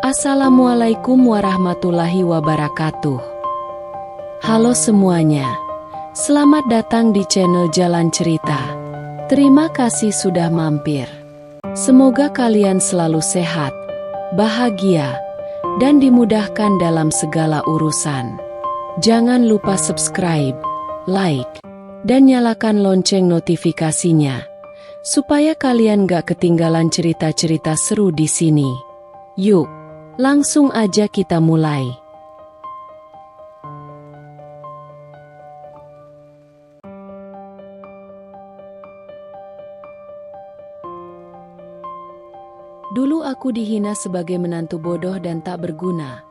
Assalamualaikum warahmatullahi wabarakatuh. Halo semuanya, selamat datang di channel Jalan Cerita. Terima kasih sudah mampir. Semoga kalian selalu sehat, bahagia, dan dimudahkan dalam segala urusan. Jangan lupa subscribe, like, dan nyalakan lonceng notifikasinya, supaya kalian gak ketinggalan cerita-cerita seru di sini. Yuk, langsung aja kita mulai. Dulu aku dihina sebagai menantu bodoh dan tak berguna.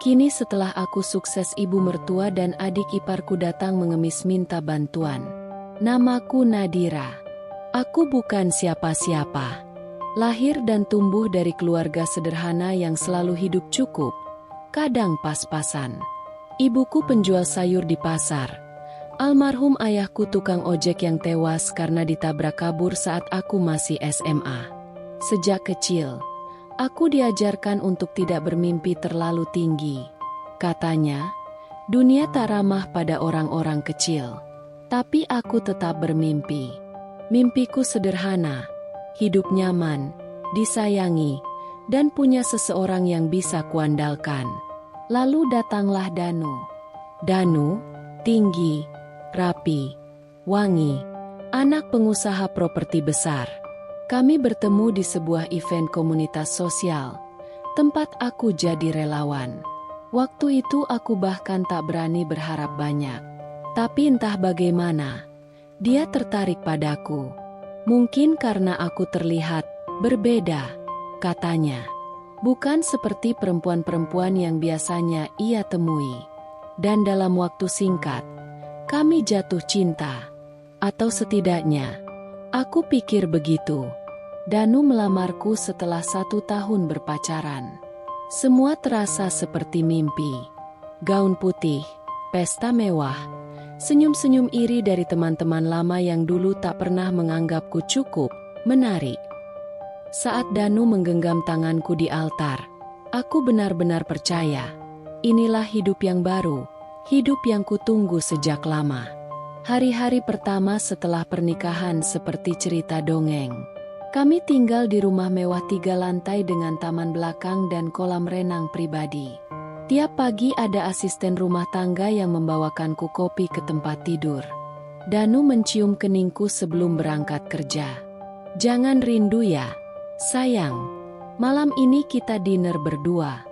Kini setelah aku sukses, ibu mertua dan adik iparku datang mengemis minta bantuan. Namaku Nadira. Aku bukan siapa-siapa. Lahir dan tumbuh dari keluarga sederhana yang selalu hidup cukup, kadang pas-pasan. Ibuku penjual sayur di pasar. Almarhum ayahku tukang ojek yang tewas karena ditabrak kabur saat aku masih SMA. Sejak kecil, aku diajarkan untuk tidak bermimpi terlalu tinggi. Katanya, dunia tak ramah pada orang-orang kecil. Tapi aku tetap bermimpi. Mimpiku sederhana. Hidup nyaman, disayangi, dan punya seseorang yang bisa kuandalkan. Lalu datanglah Danu. Danu, tinggi, rapi, wangi, anak pengusaha properti besar. Kami bertemu di sebuah event komunitas sosial, tempat aku jadi relawan. Waktu itu aku bahkan tak berani berharap banyak. Tapi entah bagaimana, dia tertarik padaku. Mungkin karena aku terlihat berbeda, katanya. Bukan seperti perempuan-perempuan yang biasanya ia temui. Dan dalam waktu singkat, kami jatuh cinta. Atau setidaknya, aku pikir begitu. Danu melamarku setelah 1 tahun berpacaran. Semua terasa seperti mimpi. Gaun putih, pesta mewah, senyum-senyum iri dari teman-teman lama yang dulu tak pernah menganggapku cukup menarik. Saat Danu menggenggam tanganku di altar, aku benar-benar percaya. Inilah hidup yang baru, hidup yang kutunggu sejak lama. Hari-hari pertama setelah pernikahan seperti cerita dongeng. Kami tinggal di rumah mewah 3 lantai dengan taman belakang dan kolam renang pribadi. Tiap pagi ada asisten rumah tangga yang membawakanku kopi ke tempat tidur. Danu mencium keningku sebelum berangkat kerja. Jangan rindu ya, sayang. Malam ini kita dinner berdua.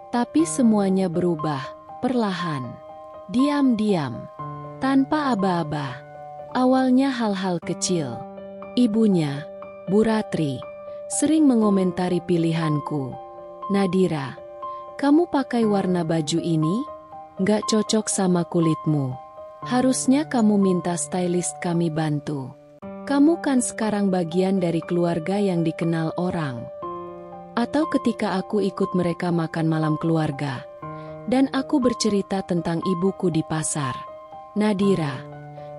Tapi semuanya berubah, perlahan. Diam-diam, tanpa aba-aba. Awalnya hal-hal kecil. Ibunya, Bu Ratri, sering mengomentari pilihanku. Nadira, kamu pakai warna baju ini? Nggak cocok sama kulitmu. Harusnya kamu minta stylist kami bantu. Kamu kan sekarang bagian dari keluarga yang dikenal orang. Atau ketika aku ikut mereka makan malam keluarga, dan aku bercerita tentang ibuku di pasar. Nadira,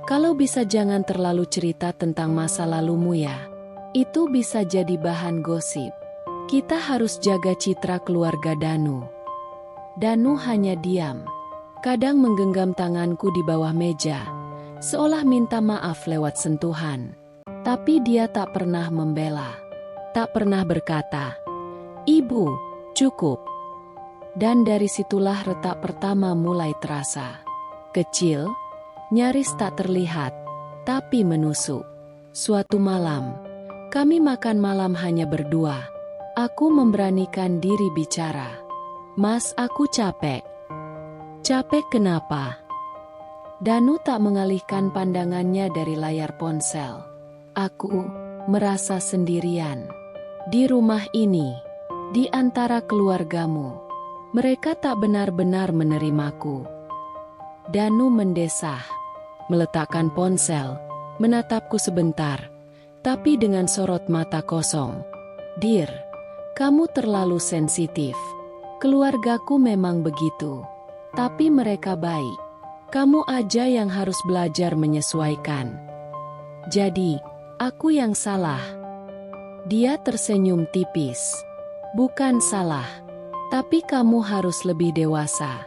kalau bisa jangan terlalu cerita tentang masa lalumu ya. Itu bisa jadi bahan gosip. Kita harus jaga citra keluarga Danu. Danu hanya diam. Kadang menggenggam tanganku di bawah meja, seolah minta maaf lewat sentuhan. Tapi dia tak pernah membela. Tak pernah berkata, "Ibu, cukup." Dan dari situlah retak pertama mulai terasa. Kecil, nyaris tak terlihat, tapi menusuk. Suatu malam, kami makan malam hanya berdua. Aku memberanikan diri bicara. "Mas, aku capek." "Capek kenapa?" Danu tak mengalihkan pandangannya dari layar ponsel. "Aku merasa sendirian. Di rumah ini, di antara keluargamu. Mereka tak benar-benar menerimaku." Danu mendesah, meletakkan ponsel, menatapku sebentar, tapi dengan sorot mata kosong. "Dir, kamu terlalu sensitif. Keluargaku memang begitu. Tapi mereka baik. Kamu aja yang harus belajar menyesuaikan." "Jadi, aku yang salah?" Dia tersenyum tipis. Bukan salah, tapi kamu harus lebih dewasa.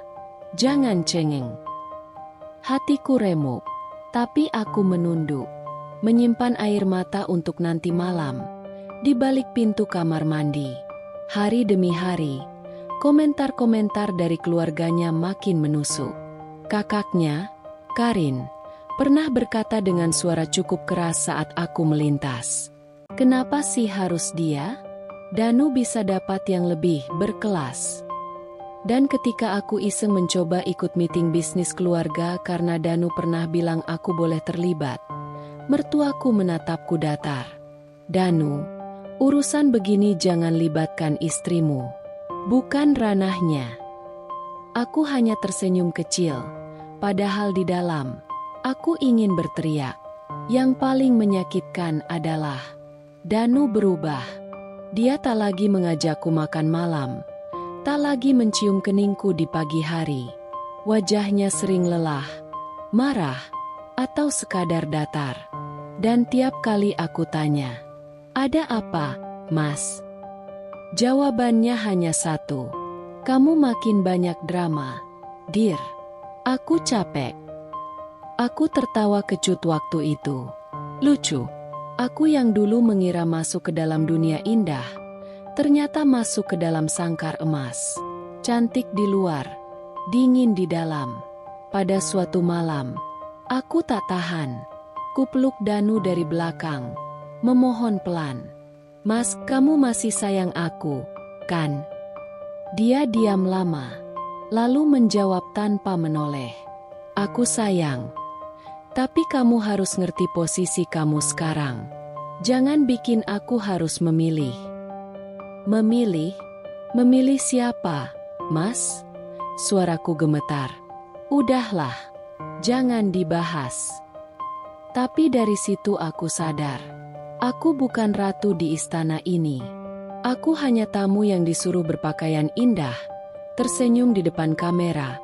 Jangan cengeng. Hatiku remuk, tapi aku menunduk, menyimpan air mata untuk nanti malam. Di balik pintu kamar mandi, hari demi hari, komentar-komentar dari keluarganya makin menusuk. Kakaknya, Karin, pernah berkata dengan suara cukup keras saat aku melintas. Kenapa sih harus dia? Danu bisa dapat yang lebih berkelas. Dan ketika aku iseng mencoba ikut meeting bisnis keluarga karena Danu pernah bilang aku boleh terlibat, mertuaku menatapku datar. Danu, urusan begini jangan libatkan istrimu. Bukan ranahnya. Aku hanya tersenyum kecil, padahal di dalam aku ingin berteriak. Yang paling menyakitkan adalah Danu berubah. Dia tak lagi mengajakku makan malam, tak lagi mencium keningku di pagi hari. Wajahnya sering lelah, marah, atau sekadar datar. Dan tiap kali aku tanya, "Ada apa, Mas?" Jawabannya hanya satu, "Kamu makin banyak drama, Dir." Aku capek. Aku tertawa kecut waktu itu. Lucu. Aku yang dulu mengira masuk ke dalam dunia indah, ternyata masuk ke dalam sangkar emas. Cantik di luar, dingin di dalam. Pada suatu malam, aku tak tahan. Kupeluk Danu dari belakang, memohon pelan. "Mas, kamu masih sayang aku, kan?" Dia diam lama, lalu menjawab tanpa menoleh. "Aku sayang. Tapi kamu harus ngerti posisi kamu sekarang. Jangan bikin aku harus memilih." "Memilih? Memilih siapa, Mas?" Suaraku gemetar. "Udahlah, jangan dibahas." Tapi dari situ aku sadar, aku bukan ratu di istana ini. Aku hanya tamu yang disuruh berpakaian indah, tersenyum di depan kamera,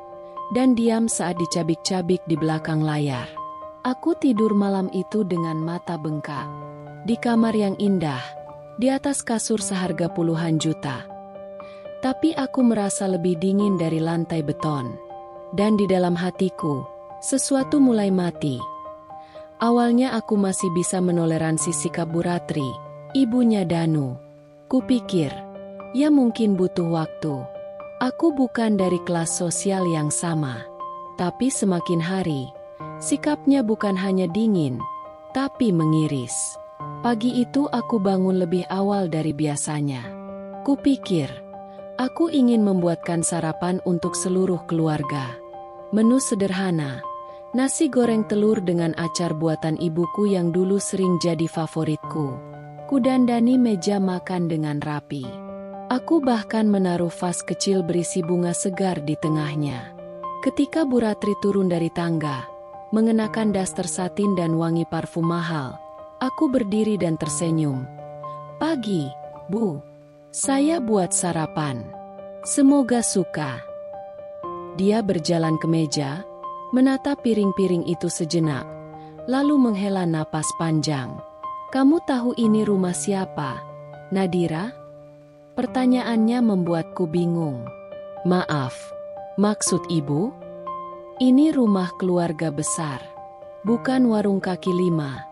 dan diam saat dicabik-cabik di belakang layar. Aku tidur malam itu dengan mata bengkak. Di kamar yang indah, di atas kasur seharga puluhan juta. Tapi aku merasa lebih dingin dari lantai beton. Dan di dalam hatiku, sesuatu mulai mati. Awalnya aku masih bisa menoleransi sikap Bu Ratri, ibunya Danu. Kupikir, ya mungkin butuh waktu. Aku bukan dari kelas sosial yang sama. Tapi semakin hari, sikapnya bukan hanya dingin, tapi mengiris. Pagi itu aku bangun lebih awal dari biasanya. Kupikir, aku ingin membuatkan sarapan untuk seluruh keluarga. Menu sederhana, nasi goreng telur dengan acar buatan ibuku yang dulu sering jadi favoritku. Kudandani meja makan dengan rapi. Aku bahkan menaruh vas kecil berisi bunga segar di tengahnya. Ketika Bu Ratri turun dari tangga, mengenakan daster satin dan wangi parfum mahal, aku berdiri dan tersenyum. "Pagi, Bu. Saya buat sarapan. Semoga suka." Dia berjalan ke meja, menatap piring-piring itu sejenak, lalu menghela napas panjang. "Kamu tahu ini rumah siapa, Nadira?" Pertanyaannya membuatku bingung. "Maaf, maksud ibu?" "Ini rumah keluarga besar, bukan warung kaki lima,"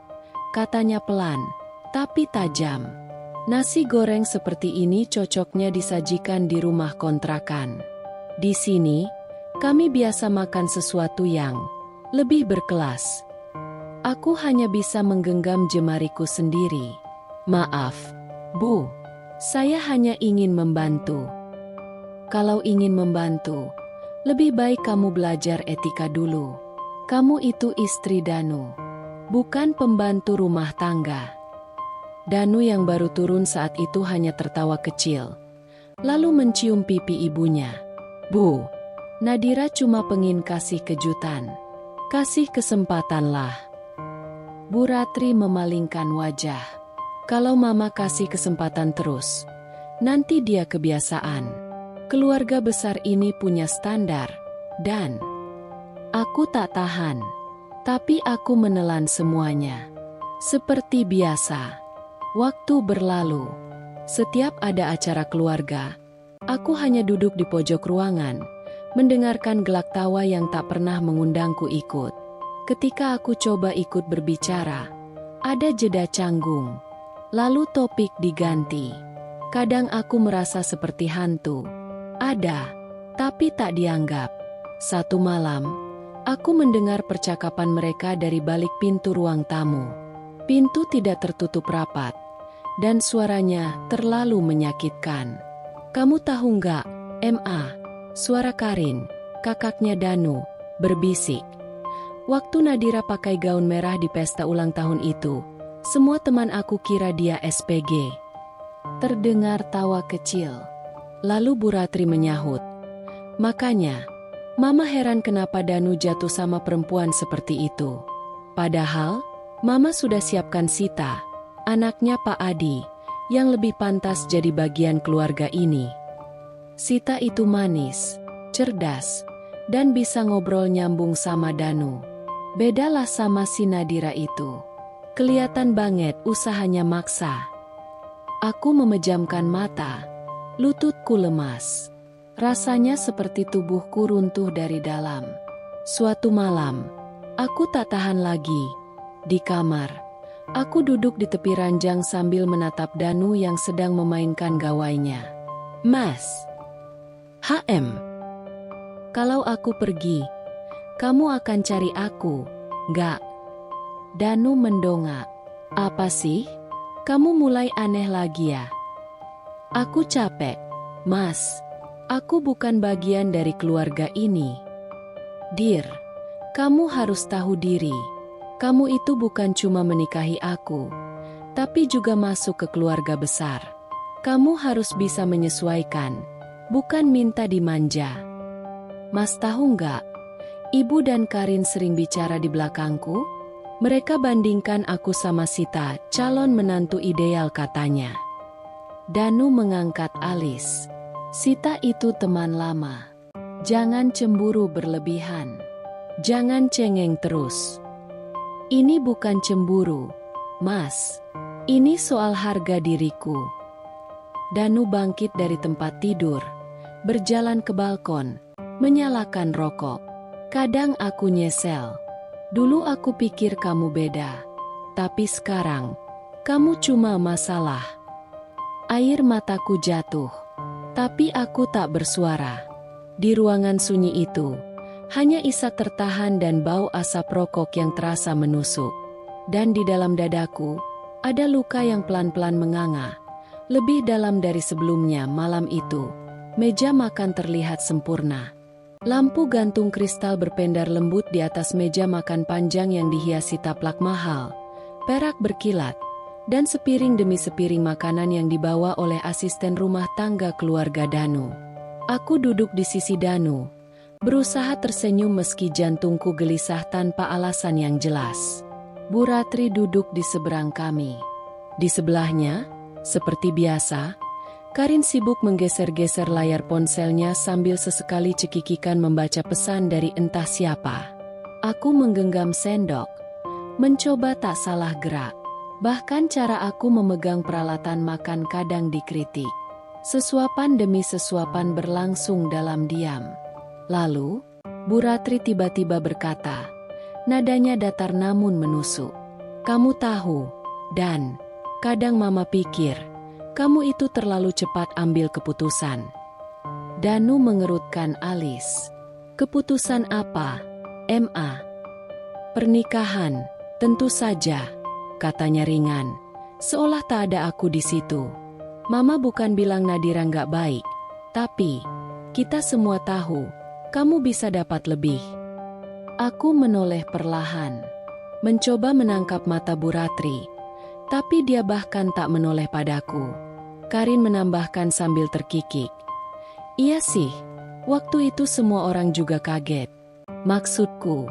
katanya pelan, tapi tajam. "Nasi goreng seperti ini cocoknya disajikan di rumah kontrakan. Di sini, kami biasa makan sesuatu yang lebih berkelas." Aku hanya bisa menggenggam jemariku sendiri. "Maaf, Bu, saya hanya ingin membantu." "Kalau ingin membantu, lebih baik kamu belajar etika dulu. Kamu itu istri Danu, bukan pembantu rumah tangga." Danu yang baru turun saat itu hanya tertawa kecil, lalu mencium pipi ibunya. "Bu, Nadira cuma pengen kasih kejutan. Kasih kesempatanlah." Bu Ratri memalingkan wajah. "Kalau Mama kasih kesempatan terus, nanti dia kebiasaan. Keluarga besar ini punya standar, dan aku tak tahan." Tapi aku menelan semuanya. Seperti biasa, waktu berlalu. Setiap ada acara keluarga, aku hanya duduk di pojok ruangan, mendengarkan gelak tawa yang tak pernah mengundangku ikut. Ketika aku coba ikut berbicara, ada jeda canggung, lalu topik diganti. Kadang aku merasa seperti hantu. Ada, tapi tak dianggap. Satu malam, aku mendengar percakapan mereka dari balik pintu ruang tamu. Pintu tidak tertutup rapat, dan suaranya terlalu menyakitkan. "Kamu tahu nggak, Ma?" Suara Karin, kakaknya Danu, berbisik. Waktu Nadira pakai gaun merah di pesta ulang tahun itu, semua teman aku kira dia SPG. Terdengar tawa kecil. Lalu Bu Ratri menyahut, "Makanya, Mama heran kenapa Danu jatuh sama perempuan seperti itu. Padahal, Mama sudah siapkan Sita, anaknya Pak Adi, yang lebih pantas jadi bagian keluarga ini. Sita itu manis, cerdas, dan bisa ngobrol nyambung sama Danu. Bedalah sama si Nadira itu. Kelihatan banget usahanya maksa." Aku memejamkan mata, lututku lemas. Rasanya seperti tubuhku runtuh dari dalam. Suatu malam, aku tak tahan lagi. Di kamar, aku duduk di tepi ranjang sambil menatap Danu yang sedang memainkan gawainya. "Mas, kalau aku pergi, kamu akan cari aku, nggak?" Danu mendongak. "Apa sih? Kamu mulai aneh lagi ya?" "Aku capek, Mas. Aku bukan bagian dari keluarga ini." "Dir, kamu harus tahu diri. Kamu itu bukan cuma menikahi aku, tapi juga masuk ke keluarga besar. Kamu harus bisa menyesuaikan, bukan minta dimanja." "Mas tahu nggak, Ibu dan Karin sering bicara di belakangku. Mereka bandingkan aku sama Sita, calon menantu ideal katanya." Danu mengangkat alis. "Sita itu teman lama. Jangan cemburu berlebihan. Jangan cengeng terus." "Ini bukan cemburu, Mas. Ini soal harga diriku." Danu bangkit dari tempat tidur, berjalan ke balkon, menyalakan rokok. "Kadang aku nyesel. Dulu aku pikir kamu beda. Tapi sekarang, kamu cuma masalah." Air mataku jatuh. Tapi aku tak bersuara. Di ruangan sunyi itu, hanya isak tertahan dan bau asap rokok yang terasa menusuk. Dan di dalam dadaku, ada luka yang pelan-pelan menganga. Lebih dalam dari sebelumnya malam itu, meja makan terlihat sempurna. Lampu gantung kristal berpendar lembut di atas meja makan panjang yang dihiasi taplak mahal, perak berkilat, dan sepiring demi sepiring makanan yang dibawa oleh asisten rumah tangga keluarga Danu. Aku duduk di sisi Danu, berusaha tersenyum meski jantungku gelisah tanpa alasan yang jelas. Bu Ratri duduk di seberang kami. Di sebelahnya, seperti biasa, Karin sibuk menggeser-geser layar ponselnya sambil sesekali cekikikan membaca pesan dari entah siapa. Aku menggenggam sendok, mencoba tak salah gerak. Bahkan cara aku memegang peralatan makan kadang dikritik. Sesuapan demi sesuapan berlangsung dalam diam. Lalu, Bu Ratri tiba-tiba berkata, nadanya datar namun menusuk. "Kamu tahu, Dan, kadang Mama pikir, kamu itu terlalu cepat ambil keputusan." Danu mengerutkan alis. "Keputusan apa, Ma?" "Pernikahan, tentu saja," katanya ringan, seolah tak ada aku di situ. "Mama bukan bilang Nadira nggak baik, tapi kita semua tahu, kamu bisa dapat lebih." Aku menoleh perlahan, mencoba menangkap mata Bu Ratri, tapi dia bahkan tak menoleh padaku. Karin menambahkan sambil terkikik, "Iya sih, waktu itu semua orang juga kaget. Maksudku,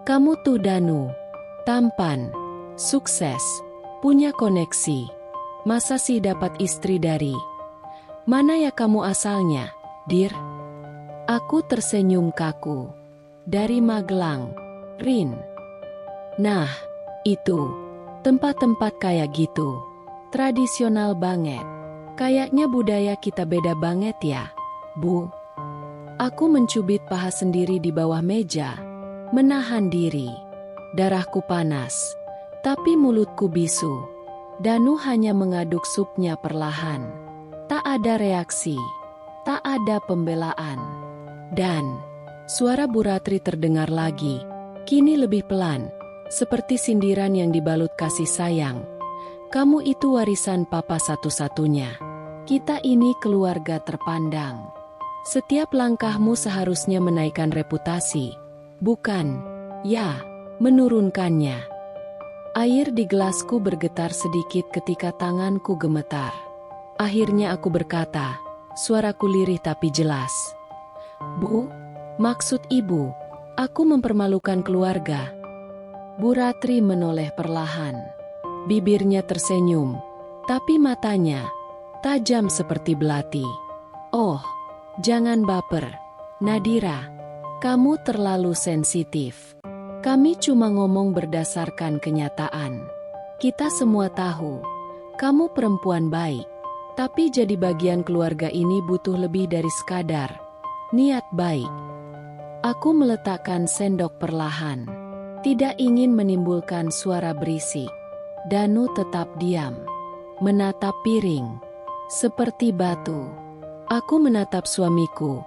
kamu tuh Danu, tampan, sukses, punya koneksi. Masa sih dapat istri dari mana ya kamu asalnya, Dir?" Aku tersenyum kaku. "Dari Magelang, Rin." "Nah, itu, tempat-tempat kayak gitu, tradisional banget. Kayaknya budaya kita beda banget ya, Bu. Aku mencubit paha sendiri di bawah meja, menahan diri. Darahku panas, tapi mulutku bisu. Danu hanya mengaduk supnya perlahan. Tak ada reaksi, tak ada pembelaan. Dan suara Bu Ratri terdengar lagi, kini lebih pelan, seperti sindiran yang dibalut kasih sayang. Kamu itu warisan papa satu-satunya. Kita ini keluarga terpandang. Setiap langkahmu seharusnya menaikkan reputasi, bukan, ya, menurunkannya. Air di gelasku bergetar sedikit ketika tanganku gemetar. Akhirnya aku berkata, suaraku lirih tapi jelas. Bu, maksud ibu, aku mempermalukan keluarga. Bu Ratri menoleh perlahan. Bibirnya tersenyum, tapi matanya tajam seperti belati. Oh, jangan baper, Nadira. Kamu terlalu sensitif. Kami cuma ngomong berdasarkan kenyataan. Kita semua tahu, kamu perempuan baik. Tapi jadi bagian keluarga ini butuh lebih dari sekadar niat baik. Aku meletakkan sendok perlahan. Tidak ingin menimbulkan suara berisik. Danu tetap diam, menatap piring, seperti batu. Aku menatap suamiku,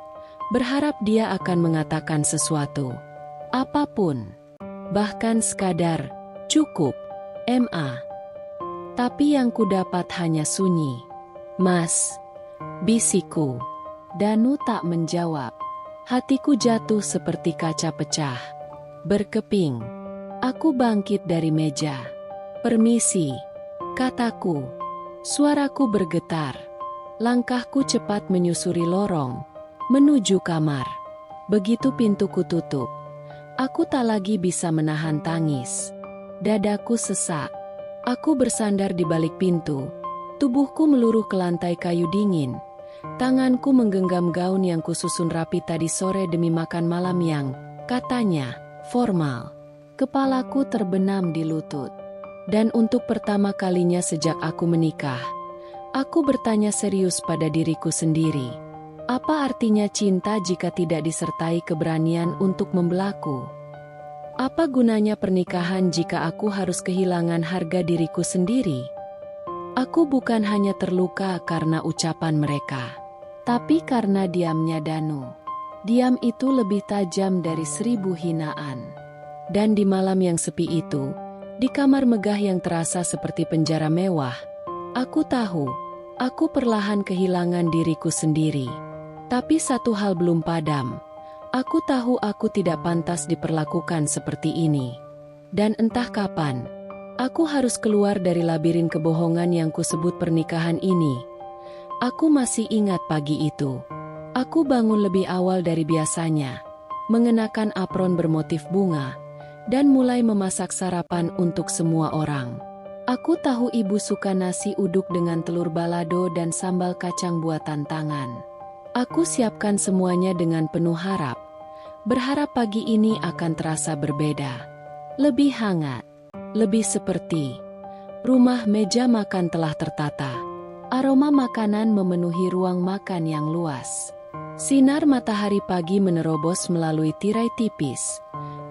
berharap dia akan mengatakan sesuatu. Apapun, bahkan sekadar, cukup, Ma. Tapi yang kudapat hanya sunyi. Mas, bisikku. Danu tak menjawab. Hatiku jatuh seperti kaca pecah. Berkeping. Aku bangkit dari meja. Permisi, kataku. Suaraku bergetar. Langkahku cepat menyusuri lorong, menuju kamar. Begitu pintuku tutup, aku tak lagi bisa menahan tangis. Dadaku sesak. Aku bersandar di balik pintu. Tubuhku meluruh ke lantai kayu dingin. Tanganku menggenggam gaun yang kususun rapi tadi sore demi makan malam yang, katanya, formal. Kepalaku terbenam di lutut. Dan untuk pertama kalinya sejak aku menikah, aku bertanya serius pada diriku sendiri. Apa artinya cinta jika tidak disertai keberanian untuk membelaku? Apa gunanya pernikahan jika aku harus kehilangan harga diriku sendiri? Aku bukan hanya terluka karena ucapan mereka, tapi karena diamnya Danu. Diam itu lebih tajam dari 1000 hinaan. Dan di malam yang sepi itu, di kamar megah yang terasa seperti penjara mewah, aku tahu, aku perlahan kehilangan diriku sendiri. Tapi satu hal belum padam. Aku tahu aku tidak pantas diperlakukan seperti ini. Dan entah kapan, aku harus keluar dari labirin kebohongan yang kusebut pernikahan ini. Aku masih ingat pagi itu. Aku bangun lebih awal dari biasanya, mengenakan apron bermotif bunga, dan mulai memasak sarapan untuk semua orang. Aku tahu ibu suka nasi uduk dengan telur balado dan sambal kacang buatan tangan. Aku siapkan semuanya dengan penuh harap. Berharap pagi ini akan terasa berbeda. Lebih hangat, lebih seperti rumah. Meja makan telah tertata. Aroma makanan memenuhi ruang makan yang luas. Sinar matahari pagi menerobos melalui tirai tipis,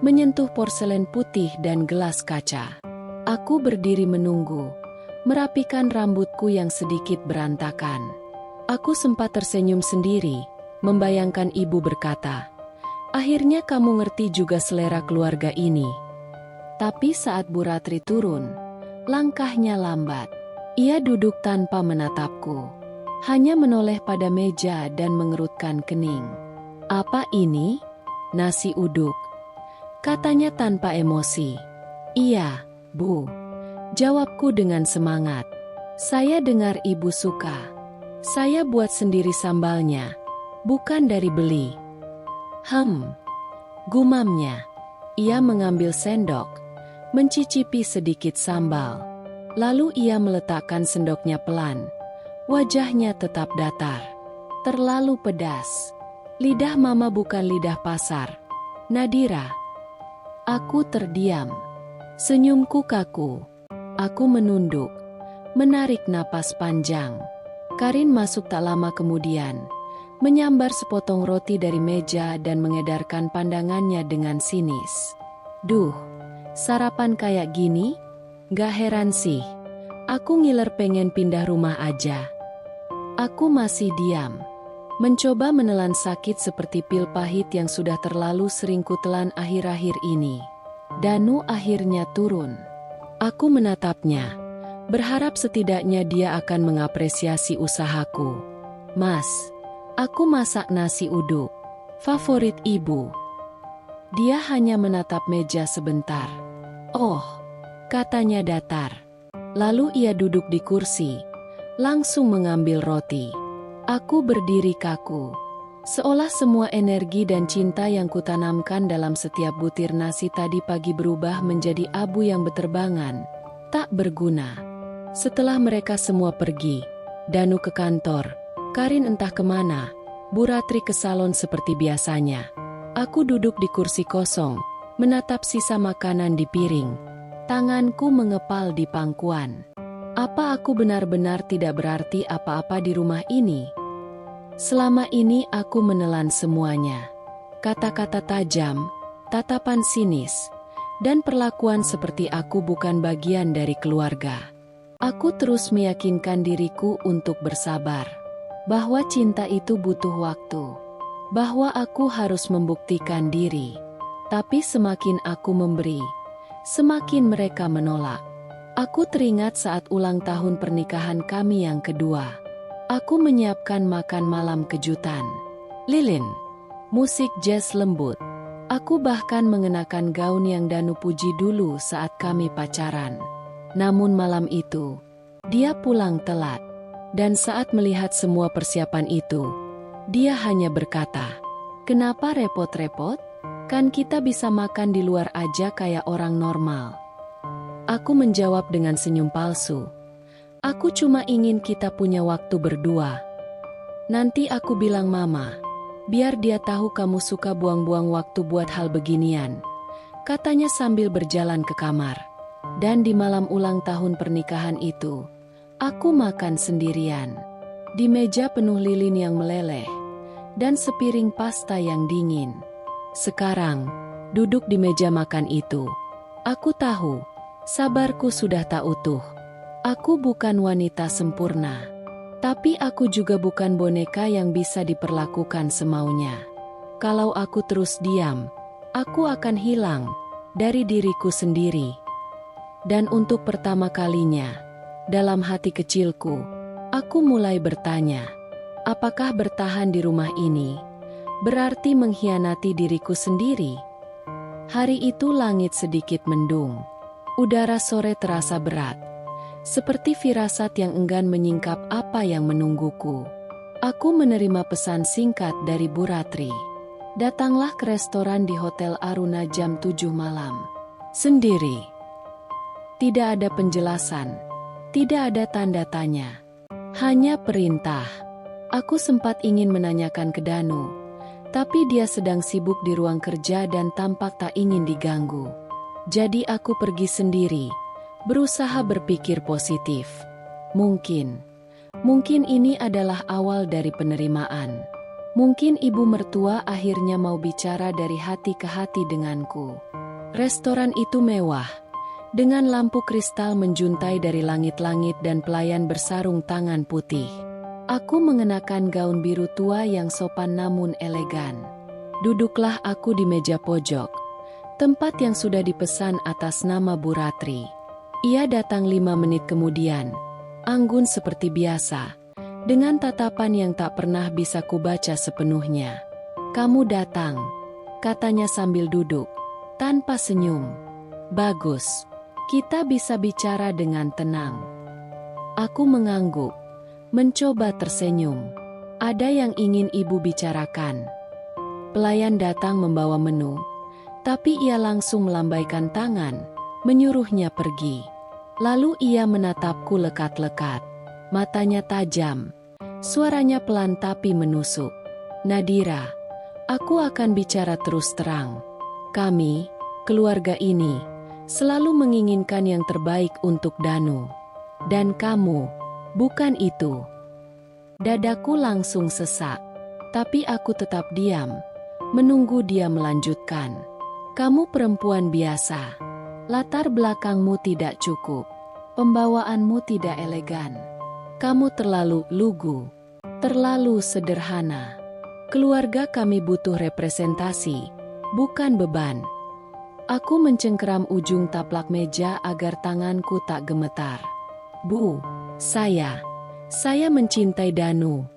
menyentuh porselen putih dan gelas kaca. Aku berdiri menunggu, merapikan rambutku yang sedikit berantakan. Aku sempat tersenyum sendiri, membayangkan ibu berkata, "Akhirnya kamu ngerti juga selera keluarga ini." Tapi saat Bu Ratri turun, langkahnya lambat. Ia duduk tanpa menatapku, hanya menoleh pada meja dan mengerutkan kening. "Apa ini?" "Nasi uduk," katanya tanpa emosi. "Iya, Bu," jawabku dengan semangat. "Saya dengar ibu suka. Saya buat sendiri sambalnya, bukan dari beli." Gumamnya. Ia mengambil sendok, mencicipi sedikit sambal. Lalu ia meletakkan sendoknya pelan. Wajahnya tetap datar. "Terlalu pedas. Lidah mama bukan lidah pasar, Nadira." Aku terdiam. Senyumku kaku. Aku menunduk, menarik napas panjang. Karin masuk tak lama kemudian, menyambar sepotong roti dari meja dan mengedarkan pandangannya dengan sinis. Duh, sarapan kayak gini? Gak heran sih. Aku ngiler pengen pindah rumah aja. Aku masih diam. Mencoba menelan sakit seperti pil pahit yang sudah terlalu sering kutelan akhir-akhir ini. Danu akhirnya turun. Aku menatapnya, berharap setidaknya dia akan mengapresiasi usahaku. Mas, aku masak nasi uduk, favorit ibu. Dia hanya menatap meja sebentar. Oh, katanya datar. Lalu ia duduk di kursi, langsung mengambil roti. Aku berdiri kaku. Seolah semua energi dan cinta yang kutanamkan dalam setiap butir nasi tadi pagi berubah menjadi abu yang beterbangan, tak berguna. Setelah mereka semua pergi, Danu ke kantor, Karin entah kemana, Bu Ratri ke salon seperti biasanya. Aku duduk di kursi kosong, menatap sisa makanan di piring. Tanganku mengepal di pangkuan. Apa aku benar-benar tidak berarti apa-apa di rumah ini? Selama ini aku menelan semuanya. Kata-kata tajam, tatapan sinis, dan perlakuan seperti aku bukan bagian dari keluarga. Aku terus meyakinkan diriku untuk bersabar. Bahwa cinta itu butuh waktu. Bahwa aku harus membuktikan diri. Tapi semakin aku memberi, semakin mereka menolak. Aku teringat saat ulang tahun pernikahan kami yang kedua. Aku menyiapkan makan malam kejutan. Lilin, musik jazz lembut. Aku bahkan mengenakan gaun yang Danu puji dulu saat kami pacaran. Namun malam itu, dia pulang telat. Dan saat melihat semua persiapan itu, dia hanya berkata, "Kenapa repot-repot? Kan kita bisa makan di luar aja kayak orang normal." Aku menjawab dengan senyum palsu. Aku cuma ingin kita punya waktu berdua. Nanti aku bilang Mama, biar dia tahu kamu suka buang-buang waktu buat hal beginian. Katanya sambil berjalan ke kamar. Dan di malam ulang tahun pernikahan itu, aku makan sendirian. Di meja penuh lilin yang meleleh, dan sepiring pasta yang dingin. Sekarang, duduk di meja makan itu, aku tahu, sabarku sudah tak utuh. Aku bukan wanita sempurna, tapi aku juga bukan boneka yang bisa diperlakukan semaunya. Kalau aku terus diam, aku akan hilang dari diriku sendiri. Dan untuk pertama kalinya, dalam hati kecilku, aku mulai bertanya, apakah bertahan di rumah ini berarti mengkhianati diriku sendiri? Hari itu langit sedikit mendung, udara sore terasa berat. Seperti firasat yang enggan menyingkap apa yang menungguku. Aku menerima pesan singkat dari Bu Ratri. Datanglah ke restoran di Hotel Aruna jam 7 malam. Sendiri. Tidak ada penjelasan. Tidak ada tanda tanya. Hanya perintah. Aku sempat ingin menanyakan ke Danu. Tapi dia sedang sibuk di ruang kerja dan tampak tak ingin diganggu. Jadi aku pergi sendiri. Berusaha berpikir positif. Mungkin ini adalah awal dari penerimaan. Mungkin ibu mertua akhirnya mau bicara dari hati ke hati denganku. Restoran itu mewah, dengan lampu kristal menjuntai dari langit-langit dan pelayan bersarung tangan putih. Aku mengenakan gaun biru tua yang sopan namun elegan. Duduklah aku di meja pojok, tempat yang sudah dipesan atas nama Bu Ratri. Ia datang 5 menit kemudian, anggun seperti biasa, dengan tatapan yang tak pernah bisa kubaca sepenuhnya. "Kamu datang," katanya sambil duduk, tanpa senyum. "Bagus, kita bisa bicara dengan tenang." Aku mengangguk, mencoba tersenyum. "Ada yang ingin ibu bicarakan?" Pelayan datang membawa menu, tapi ia langsung melambaikan tangan, menyuruhnya pergi. Lalu ia menatapku lekat-lekat. Matanya tajam. Suaranya pelan tapi menusuk. "Nadira, aku akan bicara terus terang. Kami, keluarga ini, selalu menginginkan yang terbaik untuk Danu. Dan kamu, bukan itu." Dadaku langsung sesak. Tapi aku tetap diam, menunggu dia melanjutkan. Kamu perempuan biasa. Latar belakangmu tidak cukup. Pembawaanmu tidak elegan. Kamu terlalu lugu. Terlalu sederhana. Keluarga kami butuh representasi, bukan beban. Aku mencengkeram ujung taplak meja agar tanganku tak gemetar. Bu, saya mencintai Danu.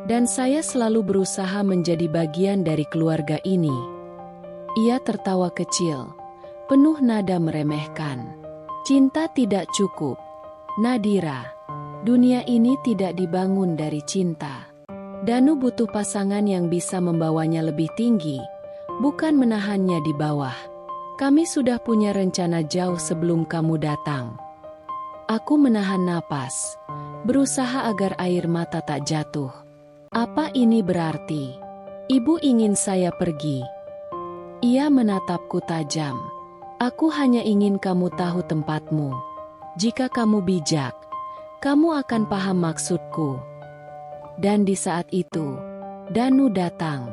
Dan saya selalu berusaha menjadi bagian dari keluarga ini. Ia tertawa kecil, penuh nada meremehkan. Cinta tidak cukup. Nadira, dunia ini tidak dibangun dari cinta. Danu butuh pasangan yang bisa membawanya lebih tinggi, bukan menahannya di bawah. Kami sudah punya rencana jauh sebelum kamu datang. Aku menahan napas, berusaha agar air mata tak jatuh. Apa ini berarti? Ibu ingin saya pergi. Ia menatapku tajam. Aku hanya ingin kamu tahu tempatmu. Jika kamu bijak, kamu akan paham maksudku. Dan di saat itu, Danu datang.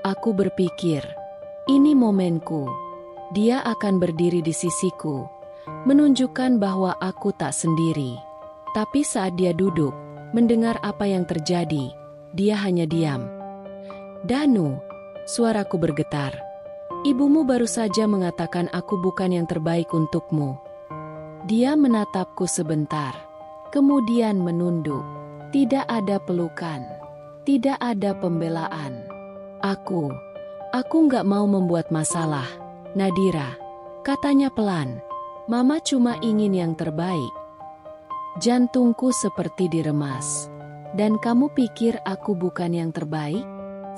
Aku berpikir, ini momenku. Dia akan berdiri di sisiku, menunjukkan bahwa aku tak sendiri. Tapi saat dia duduk, mendengar apa yang terjadi, dia hanya diam. Danu, suaraku bergetar. Ibumu baru saja mengatakan aku bukan yang terbaik untukmu. Dia menatapku sebentar, kemudian menunduk. Tidak ada pelukan, tidak ada pembelaan. Aku nggak mau membuat masalah, Nadira, katanya pelan. Mama cuma ingin yang terbaik. Jantungku seperti diremas. Dan kamu pikir aku bukan yang terbaik?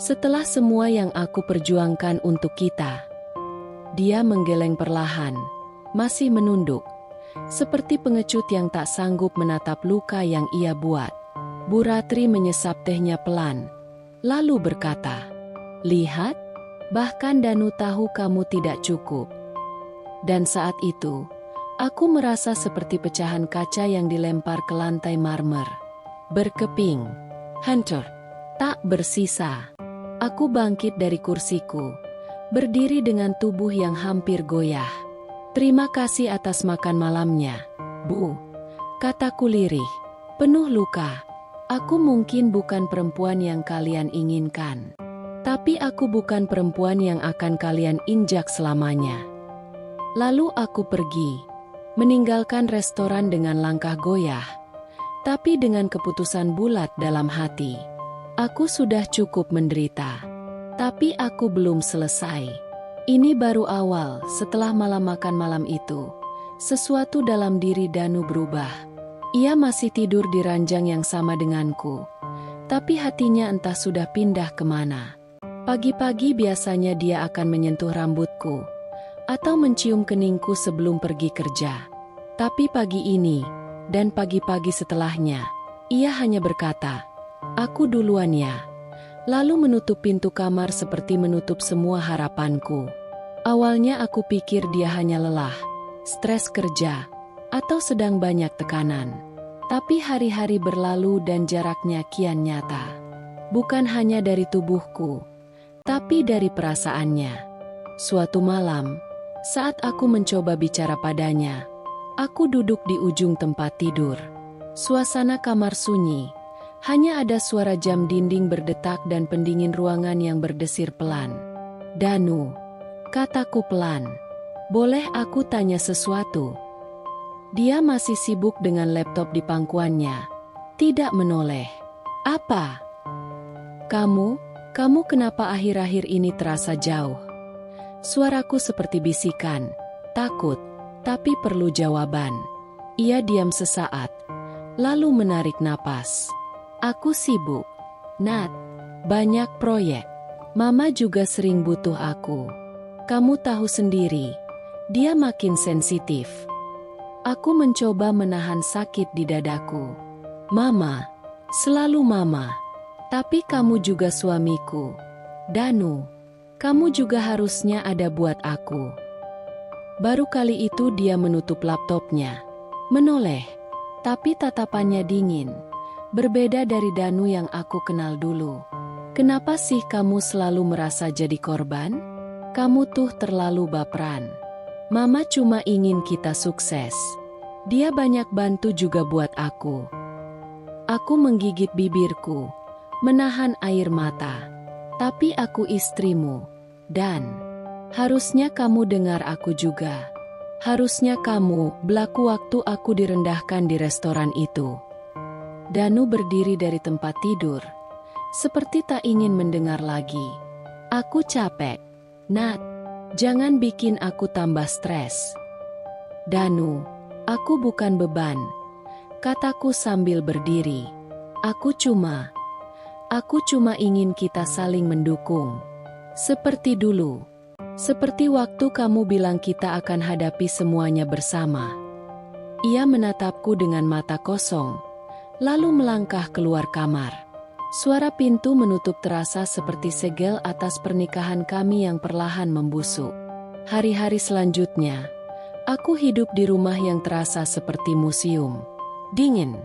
Setelah semua yang aku perjuangkan untuk kita. Dia menggeleng perlahan, masih menunduk. Seperti pengecut yang tak sanggup menatap luka yang ia buat. Bu Ratri menyesap tehnya pelan, lalu berkata, lihat, bahkan Danu tahu kamu tidak cukup. Dan saat itu, aku merasa seperti pecahan kaca yang dilempar ke lantai marmer. Berkeping, hancur, tak bersisa. Aku bangkit dari kursiku, berdiri dengan tubuh yang hampir goyah. Terima kasih atas makan malamnya, Bu. Kataku lirih, penuh luka. Aku mungkin bukan perempuan yang kalian inginkan. Tapi aku bukan perempuan yang akan kalian injak selamanya. Lalu aku pergi, meninggalkan restoran dengan langkah goyah. Tapi dengan keputusan bulat dalam hati. Aku sudah cukup menderita. Tapi aku belum selesai. Ini baru awal. Setelah malam makan malam itu, sesuatu dalam diri Danu berubah. Ia masih tidur di ranjang yang sama denganku. Tapi hatinya entah sudah pindah kemana. Pagi-pagi biasanya dia akan menyentuh rambutku. Atau mencium keningku sebelum pergi kerja. Tapi pagi ini, dan pagi-pagi setelahnya, ia hanya berkata, aku duluan ya. Lalu menutup pintu kamar seperti menutup semua harapanku. Awalnya aku pikir dia hanya lelah, stres kerja, atau sedang banyak tekanan. Tapi hari-hari berlalu dan jaraknya kian nyata. Bukan hanya dari tubuhku, tapi dari perasaannya. Suatu malam, saat aku mencoba bicara padanya, aku duduk di ujung tempat tidur. Suasana kamar sunyi. Hanya ada suara jam dinding berdetak dan pendingin ruangan yang berdesir pelan. Danu, kataku pelan. Boleh aku tanya sesuatu? Dia masih sibuk dengan laptop di pangkuannya. Tidak menoleh. Apa? Kamu kenapa akhir-akhir ini terasa jauh? Suaraku seperti bisikan. Takut. Tapi perlu jawaban. Ia diam sesaat, lalu menarik napas. Aku sibuk, Nat. Banyak proyek. Mama juga sering butuh aku. Kamu tahu sendiri, dia makin sensitif. Aku mencoba menahan sakit di dadaku. Mama, selalu mama. Tapi kamu juga suamiku. Danu, kamu juga harusnya ada buat aku. Baru kali itu dia menutup laptopnya, menoleh, tapi tatapannya dingin, Berbeda dari Danu yang aku kenal dulu. Kenapa sih kamu selalu merasa jadi korban? Kamu tuh terlalu baperan. Mama cuma ingin kita sukses. Dia banyak bantu juga buat aku. Aku menggigit bibirku, menahan air mata. Tapi aku istrimu, dan harusnya kamu dengar aku juga. Harusnya kamu berlaku waktu aku direndahkan di restoran itu. Danu berdiri dari tempat tidur, seperti tak ingin mendengar lagi. Aku capek. Nat, jangan bikin aku tambah stres. Danu, aku bukan beban, kataku sambil berdiri. Aku cuma ingin kita saling mendukung. Seperti dulu. Seperti waktu kamu bilang kita akan hadapi semuanya bersama. Ia menatapku dengan mata kosong, lalu melangkah keluar kamar. Suara pintu menutup terasa seperti segel atas pernikahan kami yang perlahan membusuk. Hari-hari selanjutnya, aku hidup di rumah yang terasa seperti museum. Dingin,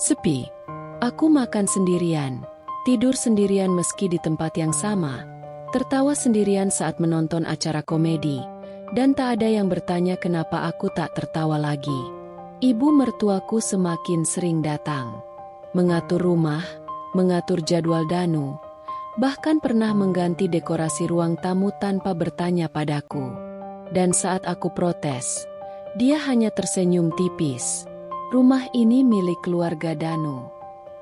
sepi. Aku makan sendirian, tidur sendirian meski di tempat yang sama, tertawa sendirian saat menonton acara komedi, dan tak ada yang bertanya kenapa aku tak tertawa lagi. Ibu mertuaku semakin sering datang, mengatur rumah, mengatur jadwal Danu, bahkan pernah mengganti dekorasi ruang tamu tanpa bertanya padaku. Dan saat aku protes, dia hanya tersenyum tipis. Rumah ini milik keluarga Danu.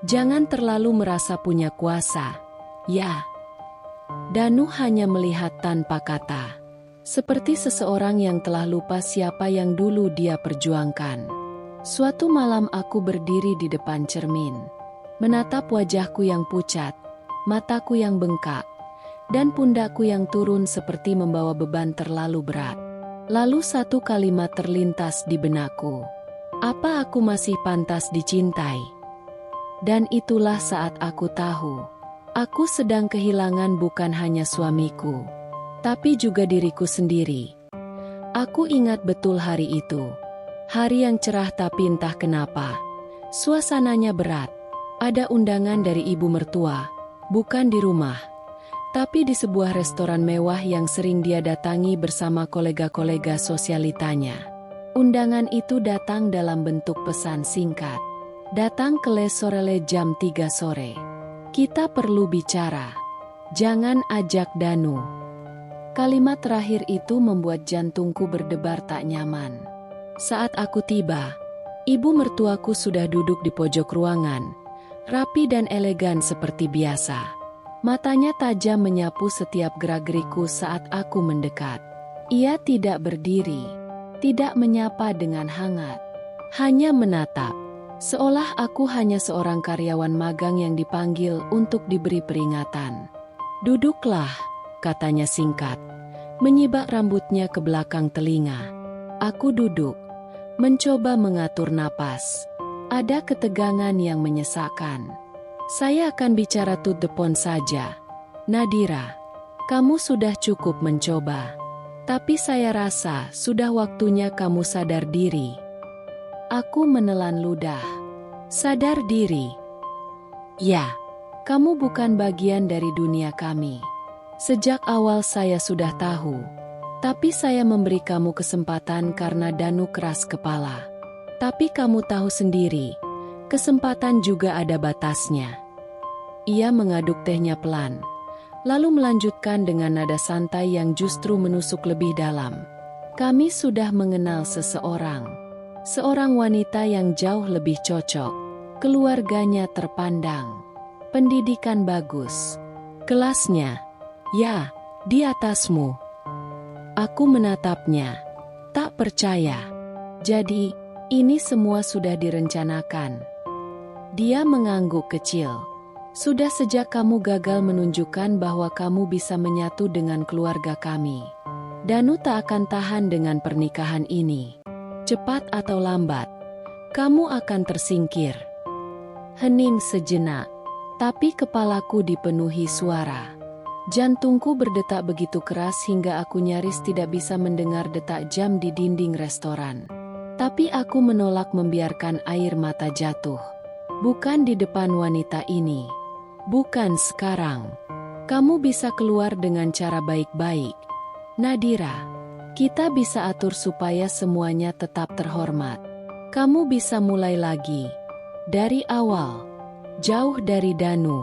Jangan terlalu merasa punya kuasa. Ya. Danu hanya melihat tanpa kata. Seperti seseorang yang telah lupa siapa yang dulu dia perjuangkan. Suatu malam aku berdiri di depan cermin, menatap wajahku yang pucat, mataku yang bengkak, dan pundakku yang turun seperti membawa beban terlalu berat. Lalu satu kalimat terlintas di benakku. Apa aku masih pantas dicintai? Dan itulah saat aku tahu, aku sedang kehilangan bukan hanya suamiku, tapi juga diriku sendiri. Aku ingat betul hari itu. Hari yang cerah tapi entah kenapa, suasananya berat. Ada undangan dari ibu mertua, bukan di rumah, tapi di sebuah restoran mewah yang sering dia datangi bersama kolega-kolega sosialitanya. Undangan itu datang dalam bentuk pesan singkat. Datang ke Les Sorelle jam 3 sore. Kita perlu bicara. Jangan ajak Danu. Kalimat terakhir itu membuat jantungku berdebar tak nyaman. Saat aku tiba, ibu mertuaku sudah duduk di pojok ruangan, rapi dan elegan seperti biasa. Matanya tajam menyapu setiap gerak-geriku saat aku mendekat. Ia tidak berdiri, tidak menyapa dengan hangat, hanya menatap. Seolah aku hanya seorang karyawan magang yang dipanggil untuk diberi peringatan. Duduklah, katanya singkat, menyibak rambutnya ke belakang telinga. Aku duduk, mencoba mengatur napas. Ada ketegangan yang menyesakkan. Saya akan bicara to the point saja. Nadira, kamu sudah cukup mencoba. Tapi saya rasa sudah waktunya kamu sadar diri. Aku menelan ludah. Sadar diri? Ya, kamu bukan bagian dari dunia kami. Sejak awal saya sudah tahu. Tapi saya memberi kamu kesempatan karena Danu keras kepala. Tapi kamu tahu sendiri, kesempatan juga ada batasnya. Ia mengaduk tehnya pelan, lalu melanjutkan dengan nada santai yang justru menusuk lebih dalam. Kami sudah mengenal seseorang. Seorang wanita yang jauh lebih cocok. Keluarganya terpandang. Pendidikan bagus. Kelasnya, ya, di atasmu. Aku menatapnya. Tak percaya. Jadi, ini semua sudah direncanakan. Dia mengangguk kecil. Sudah sejak kamu gagal menunjukkan bahwa kamu bisa menyatu dengan keluarga kami. Danu tak akan tahan dengan pernikahan ini. Cepat atau lambat, kamu akan tersingkir. Hening sejenak, tapi kepalaku dipenuhi suara. Jantungku berdetak begitu keras hingga aku nyaris tidak bisa mendengar detak jam di dinding restoran. Tapi aku menolak membiarkan air mata jatuh. Bukan di depan wanita ini. Bukan sekarang. Kamu bisa keluar dengan cara baik-baik. Nadira, kita bisa atur supaya semuanya tetap terhormat. Kamu bisa mulai lagi. Dari awal. Jauh dari Danu.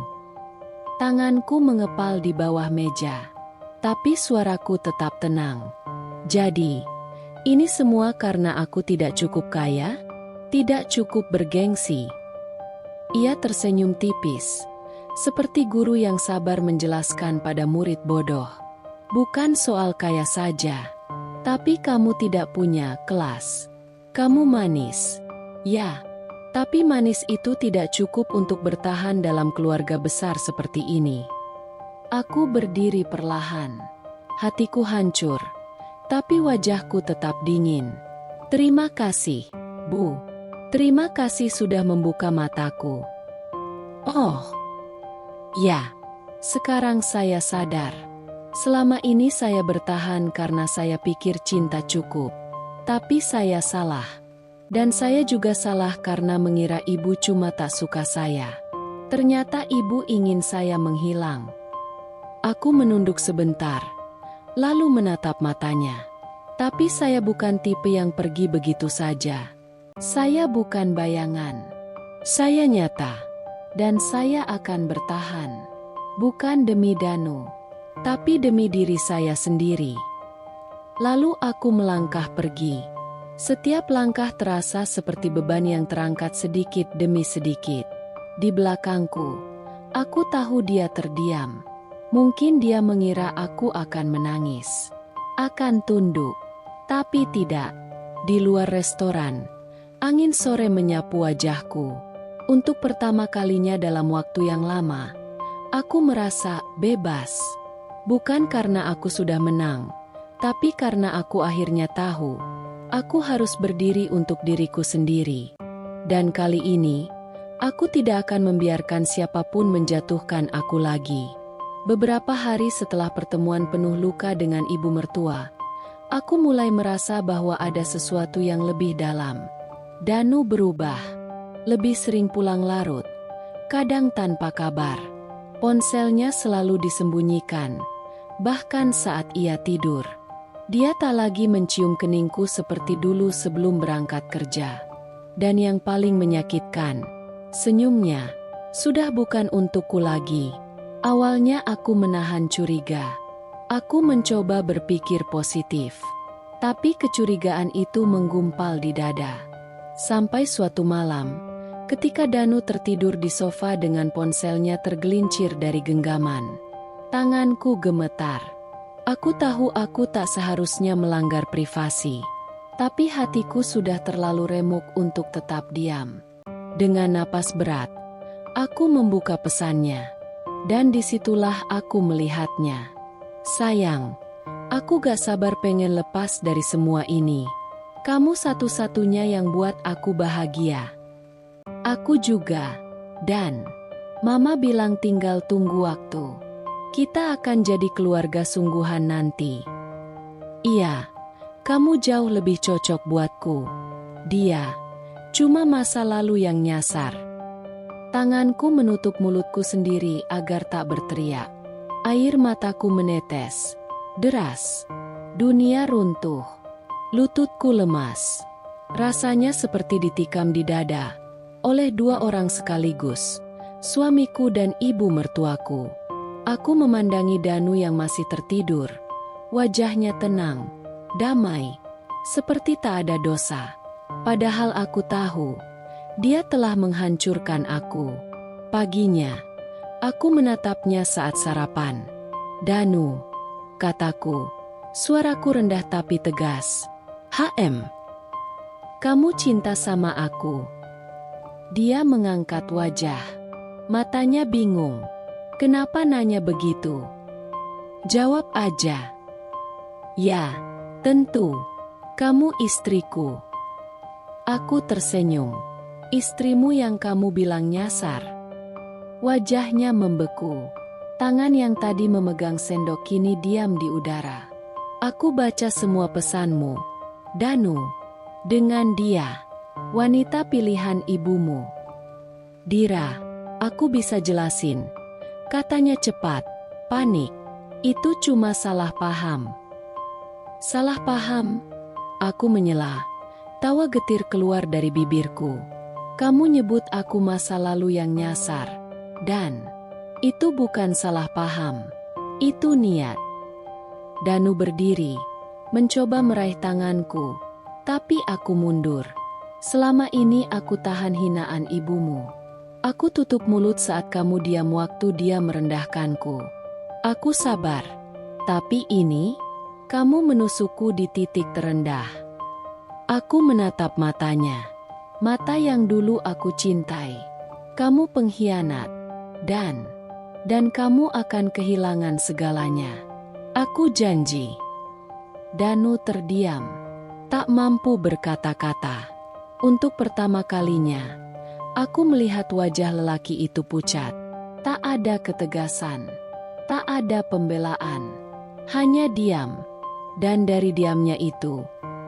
Tanganku mengepal di bawah meja. Tapi suaraku tetap tenang. Jadi, ini semua karena aku tidak cukup kaya? Tidak cukup bergengsi. Ia tersenyum tipis, seperti guru yang sabar menjelaskan pada murid bodoh. Bukan soal kaya saja, tapi kamu tidak punya kelas. Kamu manis. Ya, tapi manis itu tidak cukup untuk bertahan dalam keluarga besar seperti ini. Aku berdiri perlahan. Hatiku hancur, tapi wajahku tetap dingin. Terima kasih, Bu. Terima kasih sudah membuka mataku. Oh, ya, sekarang saya sadar. Selama ini saya bertahan karena saya pikir cinta cukup. Tapi saya salah. Dan saya juga salah karena mengira ibu cuma tak suka saya. Ternyata ibu ingin saya menghilang. Aku menunduk sebentar, lalu menatap matanya. Tapi saya bukan tipe yang pergi begitu saja. Saya bukan bayangan. Saya nyata. Dan saya akan bertahan. Bukan demi Danu, tapi demi diri saya sendiri. Lalu aku melangkah pergi. Setiap langkah terasa seperti beban yang terangkat sedikit demi sedikit. Di belakangku, aku tahu dia terdiam. Mungkin dia mengira aku akan menangis. Akan tunduk. Tapi tidak. Di luar restoran, angin sore menyapu wajahku. Untuk pertama kalinya dalam waktu yang lama, aku merasa bebas. Bukan karena aku sudah menang, tapi karena aku akhirnya tahu, aku harus berdiri untuk diriku sendiri. Dan kali ini, aku tidak akan membiarkan siapapun menjatuhkan aku lagi. Beberapa hari setelah pertemuan penuh luka dengan ibu mertua, aku mulai merasa bahwa ada sesuatu yang lebih dalam. Danu berubah. Lebih sering pulang larut. Kadang tanpa kabar. Ponselnya selalu disembunyikan. Bahkan saat ia tidur. Dia tak lagi mencium keningku seperti dulu sebelum berangkat kerja. Dan yang paling menyakitkan, senyumnya sudah bukan untukku lagi. Awalnya aku menahan curiga. Aku mencoba berpikir positif. Tapi kecurigaan itu menggumpal di dada. Sampai suatu malam, ketika Danu tertidur di sofa dengan ponselnya tergelincir dari genggaman. Tanganku gemetar. Aku tahu aku tak seharusnya melanggar privasi. Tapi hatiku sudah terlalu remuk untuk tetap diam. Dengan napas berat, aku membuka pesannya. Dan disitulah aku melihatnya. Sayang, aku gak sabar pengen lepas dari semua ini. Kamu satu-satunya yang buat aku bahagia. Aku juga. Dan Mama bilang tinggal tunggu waktu. Kita akan jadi keluarga sungguhan nanti. Iya, kamu jauh lebih cocok buatku. Dia cuma masa lalu yang nyasar. Tanganku menutup mulutku sendiri agar tak berteriak. Air mataku menetes. Deras. Dunia runtuh. Lututku lemas. Rasanya seperti ditikam di dada oleh dua orang sekaligus, suamiku dan ibu mertuaku. Aku memandangi Danu yang masih tertidur. Wajahnya tenang, damai, seperti tak ada dosa. Padahal aku tahu, dia telah menghancurkan aku. Paginya, aku menatapnya saat sarapan. Danu, kataku, suaraku rendah tapi tegas. Kamu cinta sama aku? Dia mengangkat wajah. Matanya bingung. Kenapa nanya begitu? Jawab aja. Ya, tentu. Kamu istriku. Aku tersenyum. Istrimu yang kamu bilang nyasar. Wajahnya membeku. Tangan yang tadi memegang sendok kini diam di udara. Aku baca semua pesanmu. Danu, dengan dia, wanita pilihan ibumu. Dira, aku bisa jelasin. Katanya cepat, panik. Itu cuma salah paham. Salah paham? Aku menyela. Tawa getir keluar dari bibirku. Kamu nyebut aku masa lalu yang nyasar. Dan itu bukan salah paham. Itu niat. Danu berdiri, mencoba meraih tanganku. Tapi aku mundur. Selama ini aku tahan hinaan ibumu. Aku tutup mulut saat kamu diam waktu dia merendahkanku. Aku sabar. Tapi ini, kamu menusukku di titik terendah. Aku menatap matanya. Mata yang dulu aku cintai. Kamu pengkhianat. Dan kamu akan kehilangan segalanya. Aku janji. Danu terdiam. Tak mampu berkata-kata. Untuk pertama kalinya, aku melihat wajah lelaki itu pucat. Tak ada ketegasan. Tak ada pembelaan. Hanya diam. Dan dari diamnya itu,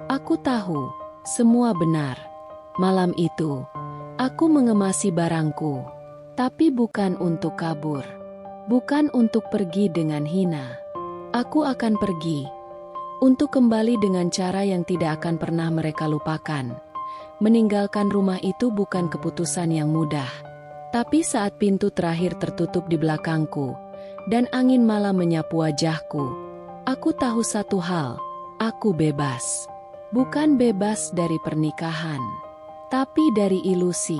aku tahu, semua benar. Malam itu, aku mengemasi barangku. Tapi bukan untuk kabur. Bukan untuk pergi dengan hina. Aku akan pergi. Untuk kembali dengan cara yang tidak akan pernah mereka lupakan. Meninggalkan rumah itu bukan keputusan yang mudah. Tapi saat pintu terakhir tertutup di belakangku, dan angin malam menyapu wajahku, aku tahu satu hal, aku bebas. Bukan bebas dari pernikahan, tapi dari ilusi,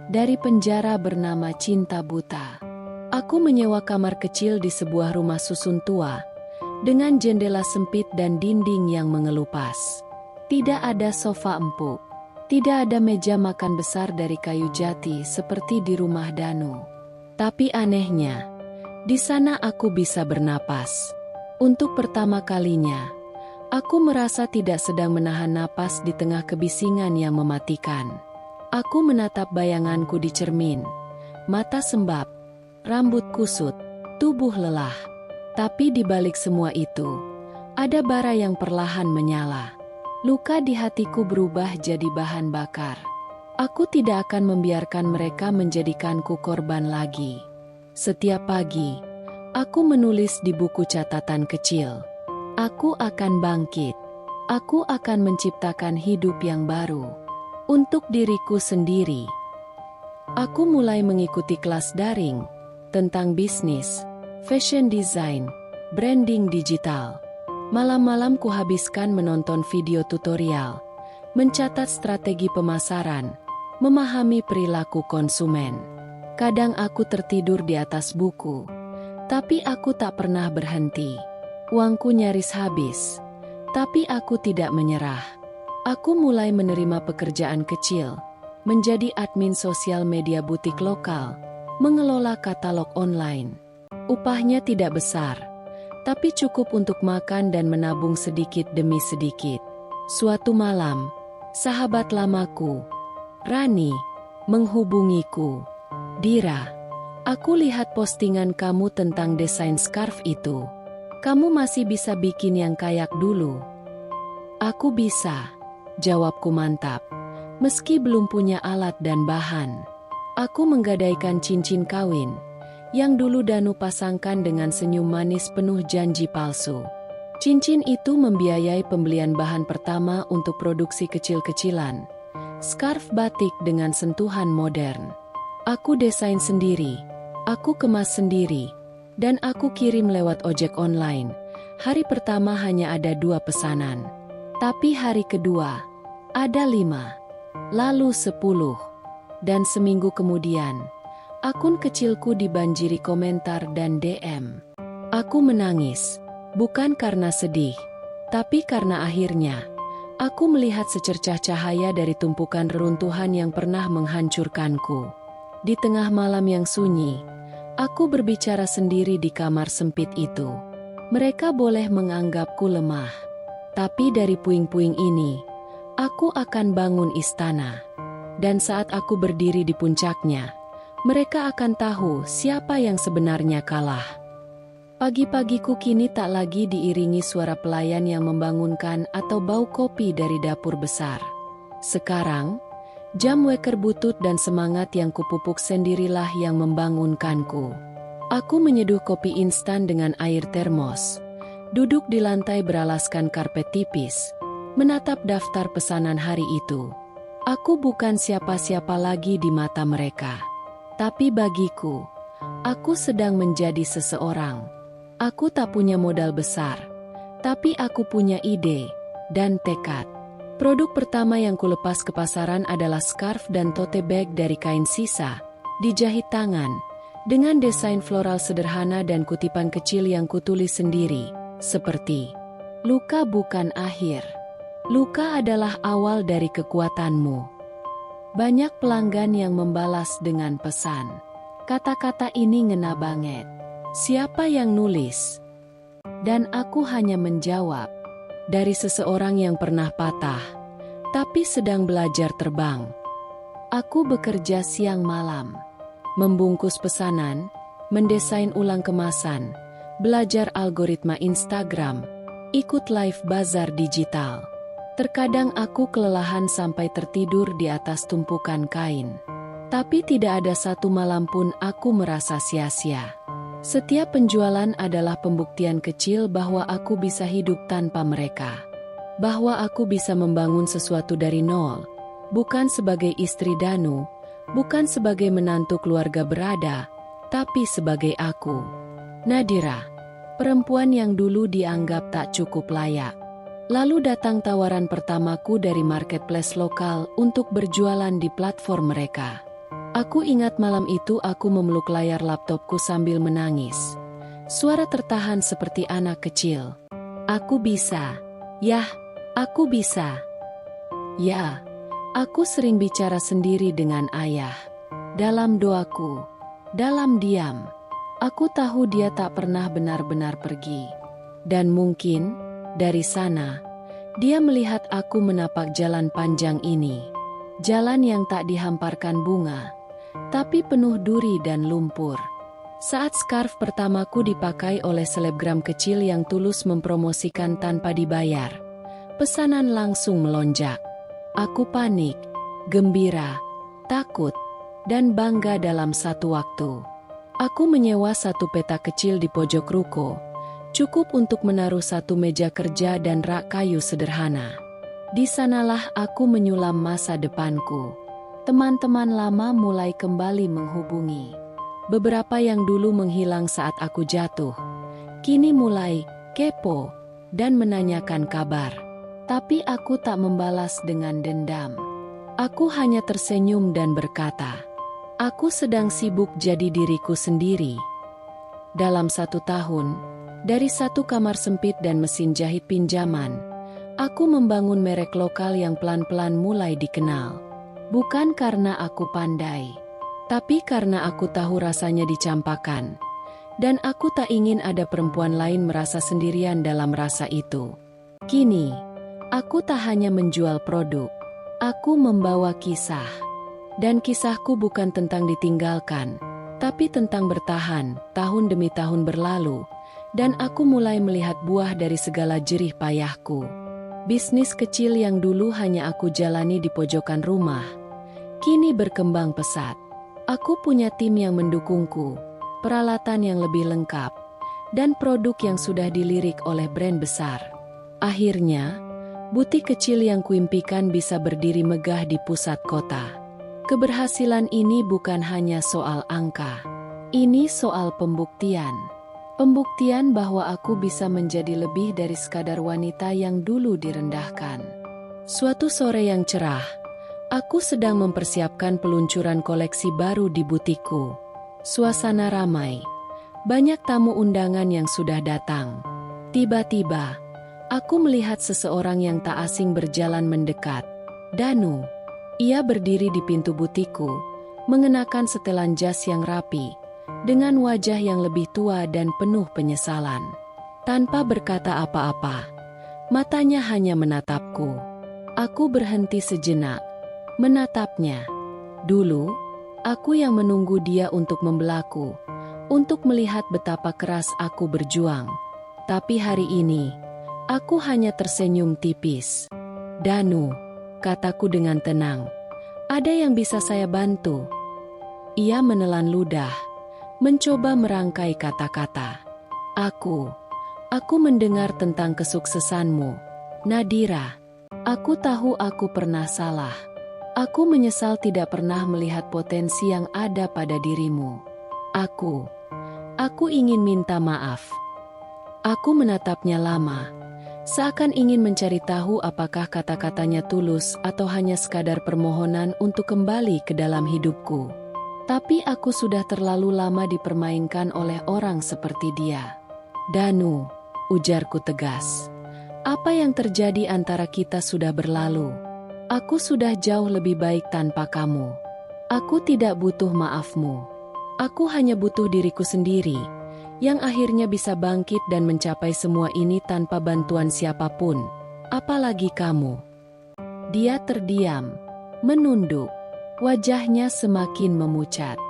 dari penjara bernama cinta buta. Aku menyewa kamar kecil di sebuah rumah susun tua, dengan jendela sempit dan dinding yang mengelupas. Tidak ada sofa empuk, tidak ada meja makan besar dari kayu jati seperti di rumah Danu. Tapi anehnya, di sana aku bisa bernapas. Untuk pertama kalinya, aku merasa tidak sedang menahan napas di tengah kebisingan yang mematikan. Aku menatap bayanganku di cermin. Mata sembab, rambut kusut, tubuh lelah. Tapi di balik semua itu, ada bara yang perlahan menyala. Luka di hatiku berubah jadi bahan bakar. Aku tidak akan membiarkan mereka menjadikanku korban lagi. Setiap pagi, aku menulis di buku catatan kecil. Aku akan bangkit. Aku akan menciptakan hidup yang baru. Untuk diriku sendiri. Aku mulai mengikuti kelas daring tentang bisnis, fashion design, branding digital. Malam-malam kuhabiskan menonton video tutorial, mencatat strategi pemasaran, memahami perilaku konsumen. Kadang aku tertidur di atas buku, tapi aku tak pernah berhenti. Uangku nyaris habis, tapi aku tidak menyerah. Aku mulai menerima pekerjaan kecil, menjadi admin sosial media butik lokal, mengelola katalog online. Upahnya tidak besar, tapi cukup untuk makan dan menabung sedikit demi sedikit. Suatu malam, sahabat lamaku, Rani, menghubungiku. Dira, aku lihat postingan kamu tentang desain scarf itu. Kamu masih bisa bikin yang kayak dulu? Aku bisa, jawabku mantap. Meski belum punya alat dan bahan. Aku menggadaikan cincin kawin yang dulu Danu pasangkan dengan senyum manis penuh janji palsu. Cincin itu membiayai pembelian bahan pertama untuk produksi kecil-kecilan. Scarf batik dengan sentuhan modern. Aku desain sendiri, aku kemas sendiri, dan aku kirim lewat ojek online. Hari pertama hanya ada 2 pesanan. Tapi hari kedua, ada 5, lalu 10. Dan seminggu kemudian, akun kecilku dibanjiri komentar dan DM. Aku menangis, bukan karena sedih, tapi karena akhirnya, aku melihat secercah cahaya dari tumpukan reruntuhan yang pernah menghancurkanku. Di tengah malam yang sunyi, aku berbicara sendiri di kamar sempit itu. Mereka boleh menganggapku lemah, tapi dari puing-puing ini, aku akan bangun istana. Dan saat aku berdiri di puncaknya, mereka akan tahu siapa yang sebenarnya kalah. Pagi-pagiku kini tak lagi diiringi suara pelayan yang membangunkan atau bau kopi dari dapur besar. Sekarang, Jam weker butut dan semangat yang kupupuk sendirilah yang membangunkanku. Aku menyeduh kopi instan dengan air termos. Duduk di lantai beralaskan karpet tipis. Menatap daftar pesanan hari itu. Aku bukan siapa-siapa lagi di mata mereka. Tapi bagiku, aku sedang menjadi seseorang. Aku tak punya modal besar. Tapi aku punya ide dan tekad. Produk pertama yang kulepas ke pasaran adalah scarf dan tote bag dari kain sisa, dijahit tangan, dengan desain floral sederhana dan kutipan kecil yang kutulis sendiri, seperti, "Luka bukan akhir. Luka adalah awal dari kekuatanmu." Banyak pelanggan yang membalas dengan pesan. Kata-kata ini ngena banget. Siapa yang nulis? Dan aku hanya menjawab, dari seseorang yang pernah patah, tapi sedang belajar terbang. Aku bekerja siang malam, membungkus pesanan, mendesain ulang kemasan, belajar algoritma Instagram, ikut live bazar digital. Terkadang aku kelelahan sampai tertidur di atas tumpukan kain. Tapi tidak ada satu malam pun aku merasa sia-sia. Setiap penjualan adalah pembuktian kecil bahwa aku bisa hidup tanpa mereka. Bahwa aku bisa membangun sesuatu dari nol. Bukan sebagai istri Danu, bukan sebagai menantu keluarga berada, tapi sebagai aku. Nadira, perempuan yang dulu dianggap tak cukup layak. Lalu datang tawaran pertamaku dari marketplace lokal untuk berjualan di platform mereka. Aku ingat malam itu aku memeluk layar laptopku sambil menangis. Suara tertahan seperti anak kecil. Aku bisa. Yah, aku bisa. Ya, aku sering bicara sendiri dengan ayah. Dalam doaku, dalam diam. Aku tahu dia tak pernah benar-benar pergi. Dan mungkin, dari sana, dia melihat aku menapak jalan panjang ini. Jalan yang tak dihamparkan bunga, tapi penuh duri dan lumpur. Saat scarf pertamaku dipakai oleh selebgram kecil yang tulus mempromosikan tanpa dibayar, pesanan langsung melonjak. Aku panik, gembira, takut, dan bangga dalam satu waktu. Aku menyewa satu peta kecil di pojok ruko, cukup untuk menaruh satu meja kerja dan rak kayu sederhana. Di sanalah aku menyulam masa depanku. Teman-teman lama mulai kembali menghubungi. Beberapa yang dulu menghilang saat aku jatuh, kini mulai kepo dan menanyakan kabar. Tapi aku tak membalas dengan dendam. Aku hanya tersenyum dan berkata, aku sedang sibuk jadi diriku sendiri. Dalam 1 tahun, dari satu kamar sempit dan mesin jahit pinjaman, aku membangun merek lokal yang pelan-pelan mulai dikenal. Bukan karena aku pandai, tapi karena aku tahu rasanya dicampakkan. Dan aku tak ingin ada perempuan lain merasa sendirian dalam rasa itu. Kini, aku tak hanya menjual produk, aku membawa kisah. Dan kisahku bukan tentang ditinggalkan, tapi tentang bertahan, tahun demi tahun berlalu. Dan aku mulai melihat buah dari segala jerih payahku. Bisnis kecil yang dulu hanya aku jalani di pojokan rumah, kini berkembang pesat. Aku punya tim yang mendukungku, peralatan yang lebih lengkap, dan produk yang sudah dilirik oleh brand besar. Akhirnya, butik kecil yang kuimpikan bisa berdiri megah di pusat kota. Keberhasilan ini bukan hanya soal angka. Ini soal pembuktian. Pembuktian bahwa aku bisa menjadi lebih dari sekadar wanita yang dulu direndahkan. Suatu sore yang cerah, aku sedang mempersiapkan peluncuran koleksi baru di butikku. Suasana ramai. Banyak tamu undangan yang sudah datang. Tiba-tiba, aku melihat seseorang yang tak asing berjalan mendekat. Danu. Ia berdiri di pintu butikku, mengenakan setelan jas yang rapi, dengan wajah yang lebih tua dan penuh penyesalan. Tanpa berkata apa-apa, matanya hanya menatapku. Aku berhenti sejenak, menatapnya. Dulu, aku yang menunggu dia untuk membelaku, untuk melihat betapa keras aku berjuang. Tapi hari ini, aku hanya tersenyum tipis. Danu, kataku dengan tenang, Ada yang bisa saya bantu? Ia menelan ludah, mencoba merangkai kata-kata. Aku mendengar tentang kesuksesanmu, Nadira. Aku tahu aku pernah salah. Aku menyesal tidak pernah melihat potensi yang ada pada dirimu. Aku ingin minta maaf. Aku menatapnya lama, seakan ingin mencari tahu apakah kata-katanya tulus atau hanya sekadar permohonan untuk kembali ke dalam hidupku. Tapi aku sudah terlalu lama dipermainkan oleh orang seperti dia. Danu, ujarku tegas. Apa yang terjadi antara kita sudah berlalu. Aku sudah jauh lebih baik tanpa kamu. Aku tidak butuh maafmu. Aku hanya butuh diriku sendiri, yang akhirnya bisa bangkit dan mencapai semua ini tanpa bantuan siapapun, apalagi kamu. Dia terdiam, menunduk, wajahnya semakin memucat.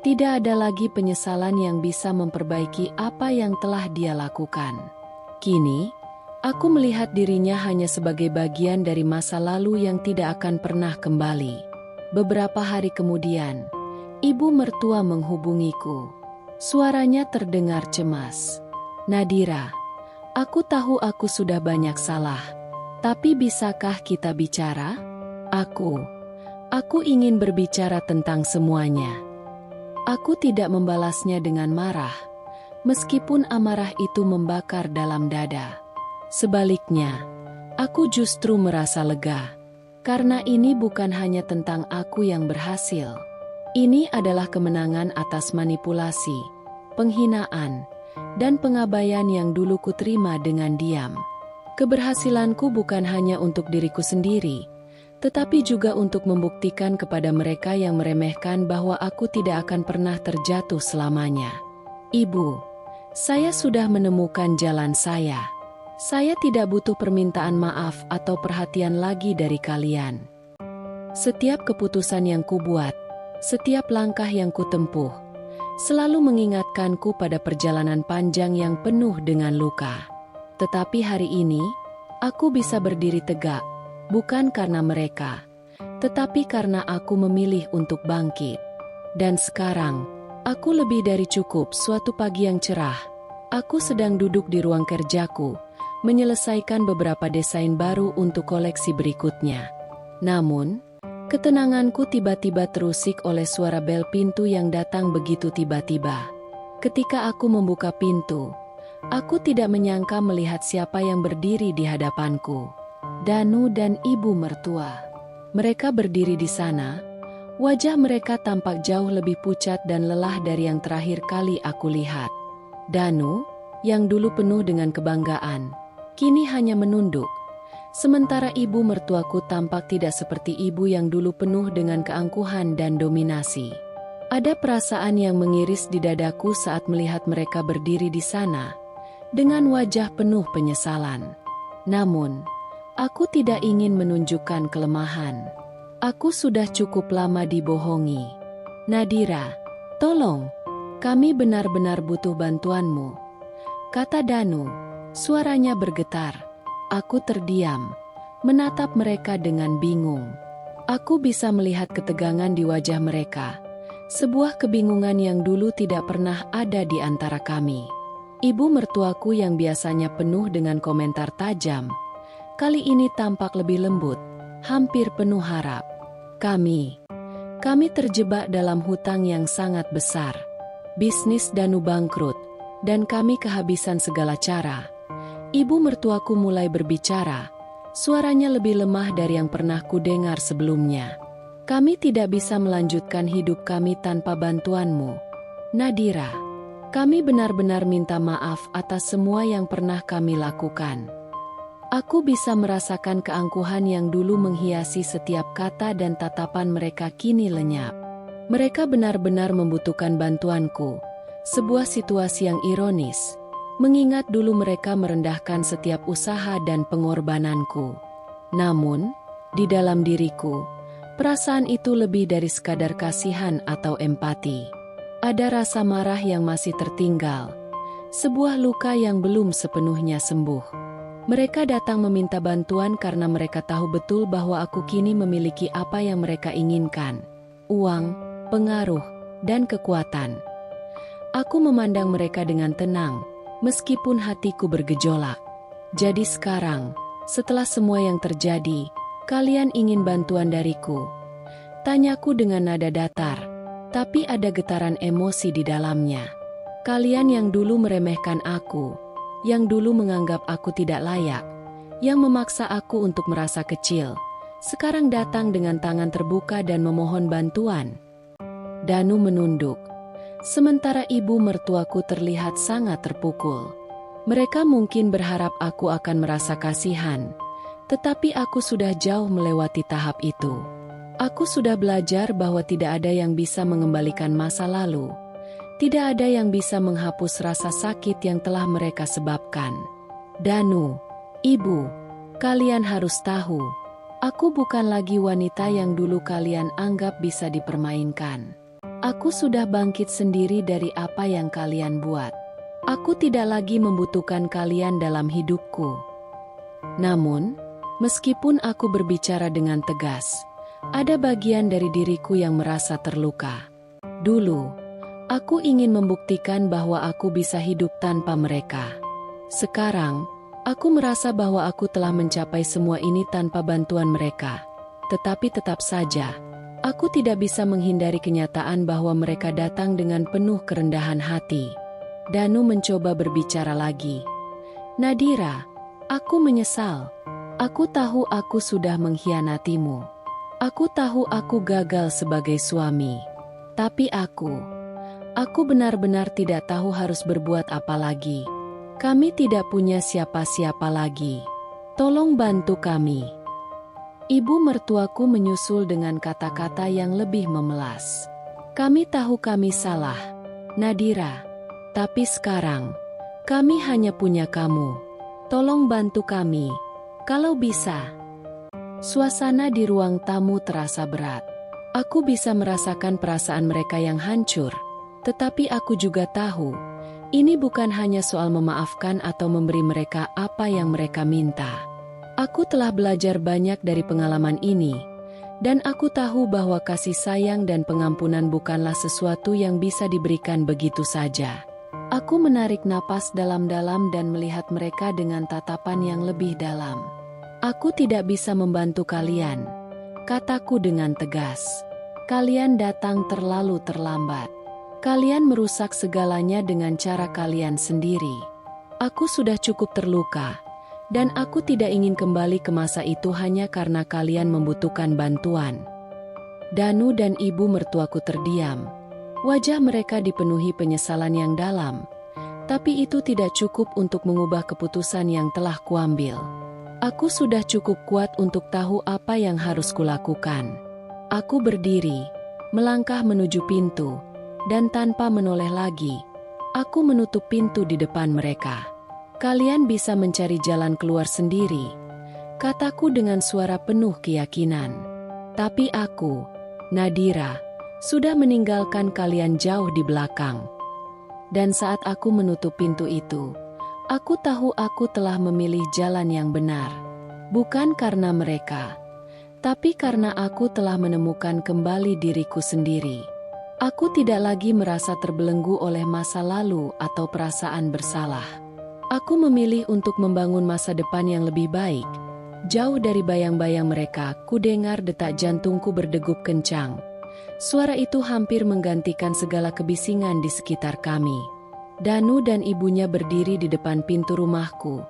Tidak ada lagi penyesalan yang bisa memperbaiki apa yang telah dia lakukan. Kini, aku melihat dirinya hanya sebagai bagian dari masa lalu yang tidak akan pernah kembali. Beberapa hari kemudian, ibu mertua menghubungiku. Suaranya terdengar cemas. Nadira, aku tahu aku sudah banyak salah. Tapi bisakah kita bicara? Aku ingin berbicara tentang semuanya. Aku tidak membalasnya dengan marah, meskipun amarah itu membakar dalam dada. Sebaliknya, aku justru merasa lega, karena ini bukan hanya tentang aku yang berhasil. Ini adalah kemenangan atas manipulasi, penghinaan, dan pengabaian yang dulu kuterima dengan diam. Keberhasilanku bukan hanya untuk diriku sendiri, tetapi juga untuk membuktikan kepada mereka yang meremehkan bahwa aku tidak akan pernah terjatuh selamanya. Ibu, saya sudah menemukan jalan saya. Saya tidak butuh permintaan maaf atau perhatian lagi dari kalian. Setiap keputusan yang kubuat, setiap langkah yang kutempuh, selalu mengingatkanku pada perjalanan panjang yang penuh dengan luka. Tetapi hari ini, aku bisa berdiri tegak, bukan karena mereka, tetapi karena aku memilih untuk bangkit. Dan sekarang, aku lebih dari cukup. Suatu pagi yang cerah, aku sedang duduk di ruang kerjaku, menyelesaikan beberapa desain baru untuk koleksi berikutnya. Namun, ketenanganku tiba-tiba terusik oleh suara bel pintu yang datang begitu tiba-tiba. Ketika aku membuka pintu, aku tidak menyangka melihat siapa yang berdiri di hadapanku. Danu dan ibu mertua. Mereka berdiri di sana. Wajah mereka tampak jauh lebih pucat dan lelah dari yang terakhir kali aku lihat. Danu, yang dulu penuh dengan kebanggaan, kini hanya menunduk. Sementara ibu mertuaku tampak tidak seperti ibu yang dulu penuh dengan keangkuhan dan dominasi. Ada perasaan yang mengiris di dadaku saat melihat mereka berdiri di sana, dengan wajah penuh penyesalan. Namun, aku tidak ingin menunjukkan kelemahan. Aku sudah cukup lama dibohongi. Nadira, tolong, kami benar-benar butuh bantuanmu, kata Danu. Suaranya bergetar. Aku terdiam, menatap mereka dengan bingung. Aku bisa melihat ketegangan di wajah mereka, sebuah kebingungan yang dulu tidak pernah ada di antara kami. Ibu mertuaku yang biasanya penuh dengan komentar tajam, kali ini tampak lebih lembut, hampir penuh harap. Kami terjebak dalam hutang yang sangat besar. Bisnis Danu bangkrut, dan kami kehabisan segala cara. Ibu mertuaku mulai berbicara, suaranya lebih lemah dari yang pernah kudengar sebelumnya. Kami tidak bisa melanjutkan hidup kami tanpa bantuanmu, Nadira. Kami benar-benar minta maaf atas semua yang pernah kami lakukan. Aku bisa merasakan keangkuhan yang dulu menghiasi setiap kata dan tatapan mereka kini lenyap. Mereka benar-benar membutuhkan bantuanku, sebuah situasi yang ironis, mengingat dulu mereka merendahkan setiap usaha dan pengorbananku. Namun, di dalam diriku, perasaan itu lebih dari sekadar kasihan atau empati. Ada rasa marah yang masih tertinggal, sebuah luka yang belum sepenuhnya sembuh. Mereka datang meminta bantuan karena mereka tahu betul bahwa aku kini memiliki apa yang mereka inginkan: uang, pengaruh, dan kekuatan. Aku memandang mereka dengan tenang, meskipun hatiku bergejolak. Jadi sekarang, setelah semua yang terjadi, kalian ingin bantuan dariku? Tanyaku dengan nada datar, tapi ada getaran emosi di dalamnya. Kalian yang dulu meremehkan aku, yang dulu menganggap aku tidak layak, yang memaksa aku untuk merasa kecil, sekarang datang dengan tangan terbuka dan memohon bantuan. Danu menunduk, sementara ibu mertuaku terlihat sangat terpukul. Mereka mungkin berharap aku akan merasa kasihan, tetapi aku sudah jauh melewati tahap itu. Aku sudah belajar bahwa tidak ada yang bisa mengembalikan masa lalu. Tidak ada yang bisa menghapus rasa sakit yang telah mereka sebabkan. Danu, ibu, kalian harus tahu, aku bukan lagi wanita yang dulu kalian anggap bisa dipermainkan. Aku sudah bangkit sendiri dari apa yang kalian buat. Aku tidak lagi membutuhkan kalian dalam hidupku. Namun, meskipun aku berbicara dengan tegas, ada bagian dari diriku yang merasa terluka. Dulu, aku ingin membuktikan bahwa aku bisa hidup tanpa mereka. Sekarang, aku merasa bahwa aku telah mencapai semua ini tanpa bantuan mereka. Tetapi tetap saja, aku tidak bisa menghindari kenyataan bahwa mereka datang dengan penuh kerendahan hati. Danu mencoba berbicara lagi. Nadira, aku menyesal. Aku tahu aku sudah mengkhianatimu. Aku tahu aku gagal sebagai suami. Tapi Aku benar-benar tidak tahu harus berbuat apa lagi. Kami tidak punya siapa-siapa lagi. Tolong bantu kami. Ibu mertuaku menyusul dengan kata-kata yang lebih memelas. Kami tahu kami salah, Nadira. Tapi sekarang, kami hanya punya kamu. Tolong bantu kami, kalau bisa. Suasana di ruang tamu terasa berat. Aku bisa merasakan perasaan mereka yang hancur. Tetapi aku juga tahu, ini bukan hanya soal memaafkan atau memberi mereka apa yang mereka minta. Aku telah belajar banyak dari pengalaman ini, dan aku tahu bahwa kasih sayang dan pengampunan bukanlah sesuatu yang bisa diberikan begitu saja. Aku menarik napas dalam-dalam dan melihat mereka dengan tatapan yang lebih dalam. Aku tidak bisa membantu kalian, kataku dengan tegas. Kalian datang terlalu terlambat. Kalian merusak segalanya dengan cara kalian sendiri. Aku sudah cukup terluka, dan aku tidak ingin kembali ke masa itu hanya karena kalian membutuhkan bantuan. Danu dan ibu mertuaku terdiam. Wajah mereka dipenuhi penyesalan yang dalam, tapi itu tidak cukup untuk mengubah keputusan yang telah kuambil. Aku sudah cukup kuat untuk tahu apa yang harus kulakukan. Aku berdiri, melangkah menuju pintu, dan tanpa menoleh lagi, aku menutup pintu di depan mereka. Kalian bisa mencari jalan keluar sendiri, kataku dengan suara penuh keyakinan. Tapi aku, Nadira, sudah meninggalkan kalian jauh di belakang. Dan saat aku menutup pintu itu, aku tahu aku telah memilih jalan yang benar. Bukan karena mereka, tapi karena aku telah menemukan kembali diriku sendiri. Aku tidak lagi merasa terbelenggu oleh masa lalu atau perasaan bersalah. Aku memilih untuk membangun masa depan yang lebih baik. Jauh dari bayang-bayang mereka, ku dengar detak jantungku berdegup kencang. Suara itu hampir menggantikan segala kebisingan di sekitar kami. Danu dan ibunya berdiri di depan pintu rumahku.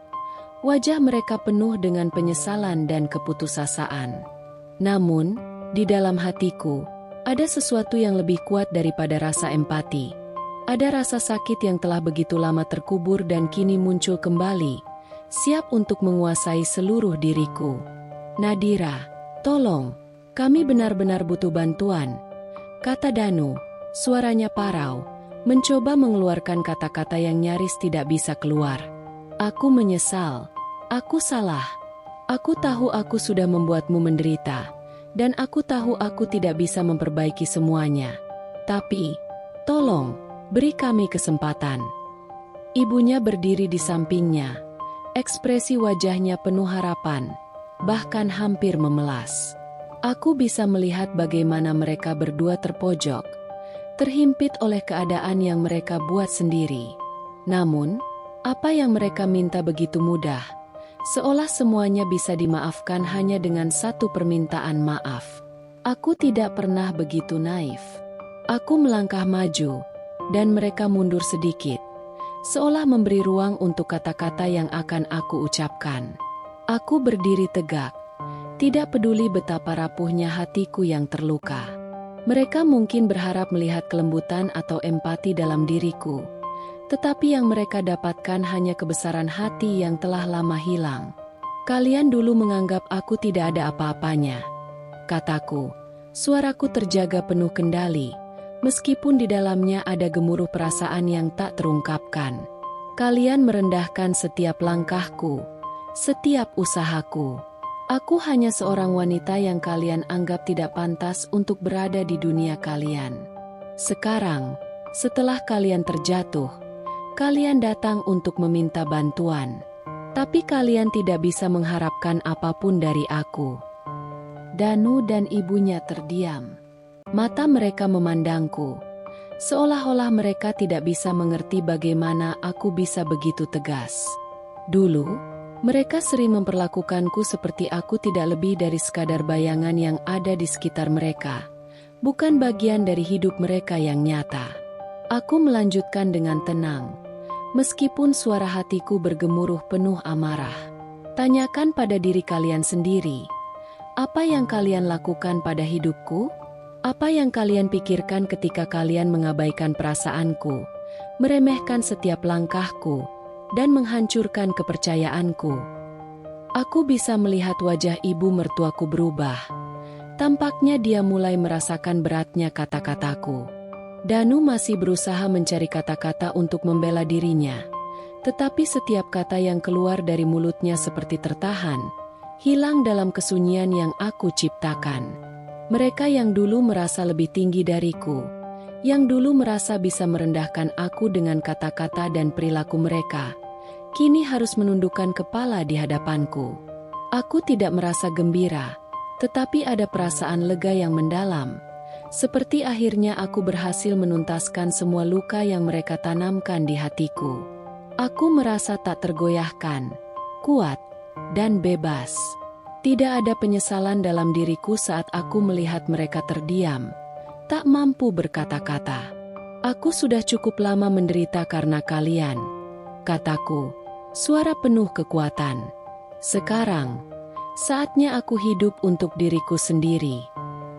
Wajah mereka penuh dengan penyesalan dan keputusasaan. Namun, di dalam hatiku, ada sesuatu yang lebih kuat daripada rasa empati. Ada rasa sakit yang telah begitu lama terkubur dan kini muncul kembali, siap untuk menguasai seluruh diriku. Nadira, tolong, kami benar-benar butuh bantuan, kata Danu, suaranya parau, mencoba mengeluarkan kata-kata yang nyaris tidak bisa keluar. Aku menyesal, aku salah, aku tahu aku sudah membuatmu menderita. Dan aku tahu aku tidak bisa memperbaiki semuanya. Tapi, tolong, beri kami kesempatan. Ibunya berdiri di sampingnya. Ekspresi wajahnya penuh harapan, bahkan hampir memelas. Aku bisa melihat bagaimana mereka berdua terpojok, terhimpit oleh keadaan yang mereka buat sendiri. Namun, apa yang mereka minta begitu mudah, seolah semuanya bisa dimaafkan hanya dengan satu permintaan maaf. Aku tidak pernah begitu naif. Aku melangkah maju, dan mereka mundur sedikit, seolah memberi ruang untuk kata-kata yang akan aku ucapkan. Aku berdiri tegak, tidak peduli betapa rapuhnya hatiku yang terluka. Mereka mungkin berharap melihat kelembutan atau empati dalam diriku, tetapi yang mereka dapatkan hanya kebesaran hati yang telah lama hilang. Kalian dulu menganggap aku tidak ada apa-apanya, kataku. Suaraku terjaga penuh kendali, meskipun di dalamnya ada gemuruh perasaan yang tak terungkapkan. Kalian merendahkan setiap langkahku, setiap usahaku. Aku hanya seorang wanita yang kalian anggap tidak pantas untuk berada di dunia kalian. Sekarang, setelah kalian terjatuh, kalian datang untuk meminta bantuan. Tapi kalian tidak bisa mengharapkan apapun dari aku. Danu dan ibunya terdiam. Mata mereka memandangku, seolah-olah mereka tidak bisa mengerti bagaimana aku bisa begitu tegas. Dulu, mereka sering memperlakukanku seperti aku tidak lebih dari sekadar bayangan yang ada di sekitar mereka, bukan bagian dari hidup mereka yang nyata. Aku melanjutkan dengan tenang, meskipun suara hatiku bergemuruh penuh amarah. Tanyakan pada diri kalian sendiri, apa yang kalian lakukan pada hidupku? Apa yang kalian pikirkan ketika kalian mengabaikan perasaanku, meremehkan setiap langkahku, dan menghancurkan kepercayaanku? Aku bisa melihat wajah ibu mertuaku berubah. Tampaknya dia mulai merasakan beratnya kata-kataku. Danu masih berusaha mencari kata-kata untuk membela dirinya, tetapi setiap kata yang keluar dari mulutnya seperti tertahan, hilang dalam kesunyian yang aku ciptakan. Mereka yang dulu merasa lebih tinggi dariku, yang dulu merasa bisa merendahkan aku dengan kata-kata dan perilaku mereka, kini harus menundukkan kepala di hadapanku. Aku tidak merasa gembira, tetapi ada perasaan lega yang mendalam, seperti akhirnya aku berhasil menuntaskan semua luka yang mereka tanamkan di hatiku. Aku merasa tak tergoyahkan, kuat, dan bebas. Tidak ada penyesalan dalam diriku saat aku melihat mereka terdiam, tak mampu berkata-kata. Aku sudah cukup lama menderita karena kalian, kataku, suara penuh kekuatan. Sekarang, saatnya aku hidup untuk diriku sendiri.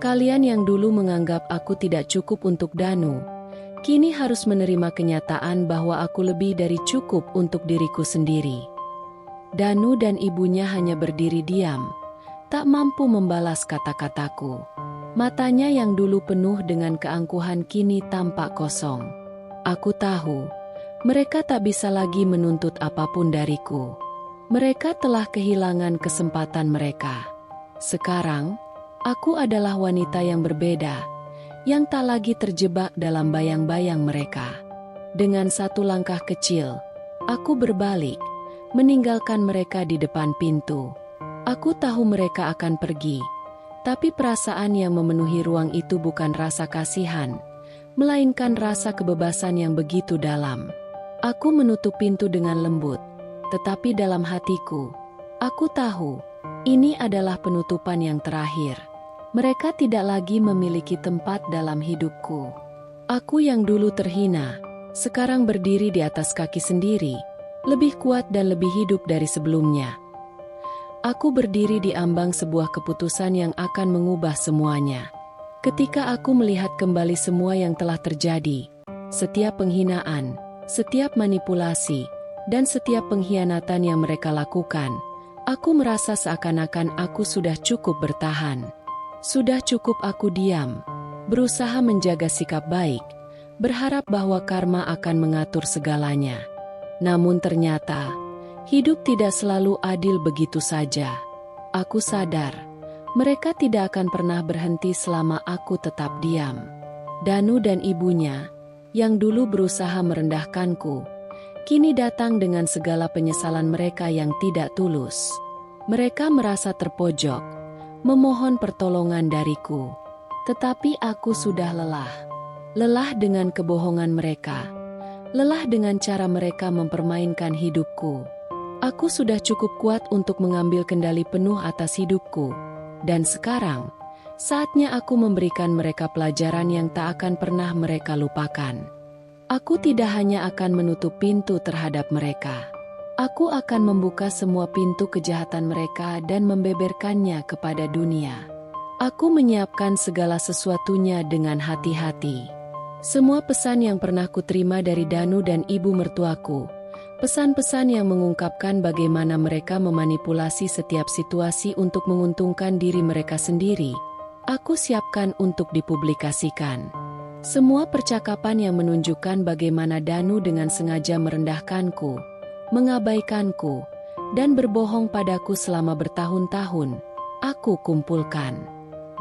Kalian yang dulu menganggap aku tidak cukup untuk Danu, kini harus menerima kenyataan bahwa aku lebih dari cukup untuk diriku sendiri. Danu dan ibunya hanya berdiri diam, tak mampu membalas kata-kataku. Matanya yang dulu penuh dengan keangkuhan kini tampak kosong. Aku tahu, mereka tak bisa lagi menuntut apapun dariku. Mereka telah kehilangan kesempatan mereka. Sekarang, aku adalah wanita yang berbeda, yang tak lagi terjebak dalam bayang-bayang mereka. Dengan satu langkah kecil, aku berbalik, meninggalkan mereka di depan pintu. Aku tahu mereka akan pergi, tapi perasaan yang memenuhi ruang itu bukan rasa kasihan, melainkan rasa kebebasan yang begitu dalam. Aku menutup pintu dengan lembut, tetapi dalam hatiku, aku tahu, ini adalah penutupan yang terakhir. Mereka tidak lagi memiliki tempat dalam hidupku. Aku yang dulu terhina, sekarang berdiri di atas kaki sendiri, lebih kuat dan lebih hidup dari sebelumnya. Aku berdiri di ambang sebuah keputusan yang akan mengubah semuanya. Ketika aku melihat kembali semua yang telah terjadi, setiap penghinaan, setiap manipulasi, dan setiap pengkhianatan yang mereka lakukan, aku merasa seakan-akan aku sudah cukup bertahan. Sudah cukup aku diam, berusaha menjaga sikap baik, berharap bahwa karma akan mengatur segalanya. Namun ternyata, hidup tidak selalu adil begitu saja. Aku sadar, mereka tidak akan pernah berhenti selama aku tetap diam. Danu dan ibunya, yang dulu berusaha merendahkanku, kini datang dengan segala penyesalan mereka yang tidak tulus. Mereka merasa terpojok, memohon pertolongan dariku. Tetapi aku sudah lelah. Lelah dengan kebohongan mereka. Lelah dengan cara mereka mempermainkan hidupku. Aku sudah cukup kuat untuk mengambil kendali penuh atas hidupku. Dan sekarang, saatnya aku memberikan mereka pelajaran yang tak akan pernah mereka lupakan. Aku tidak hanya akan menutup pintu terhadap mereka. Aku akan membuka semua pintu kejahatan mereka dan membeberkannya kepada dunia. Aku menyiapkan segala sesuatunya dengan hati-hati. Semua pesan yang pernah kuterima dari Danu dan ibu mertuaku, pesan-pesan yang mengungkapkan bagaimana mereka memanipulasi setiap situasi untuk menguntungkan diri mereka sendiri, aku siapkan untuk dipublikasikan. Semua percakapan yang menunjukkan bagaimana Danu dengan sengaja merendahkanku, mengabaikanku, dan berbohong padaku selama bertahun-tahun, aku kumpulkan.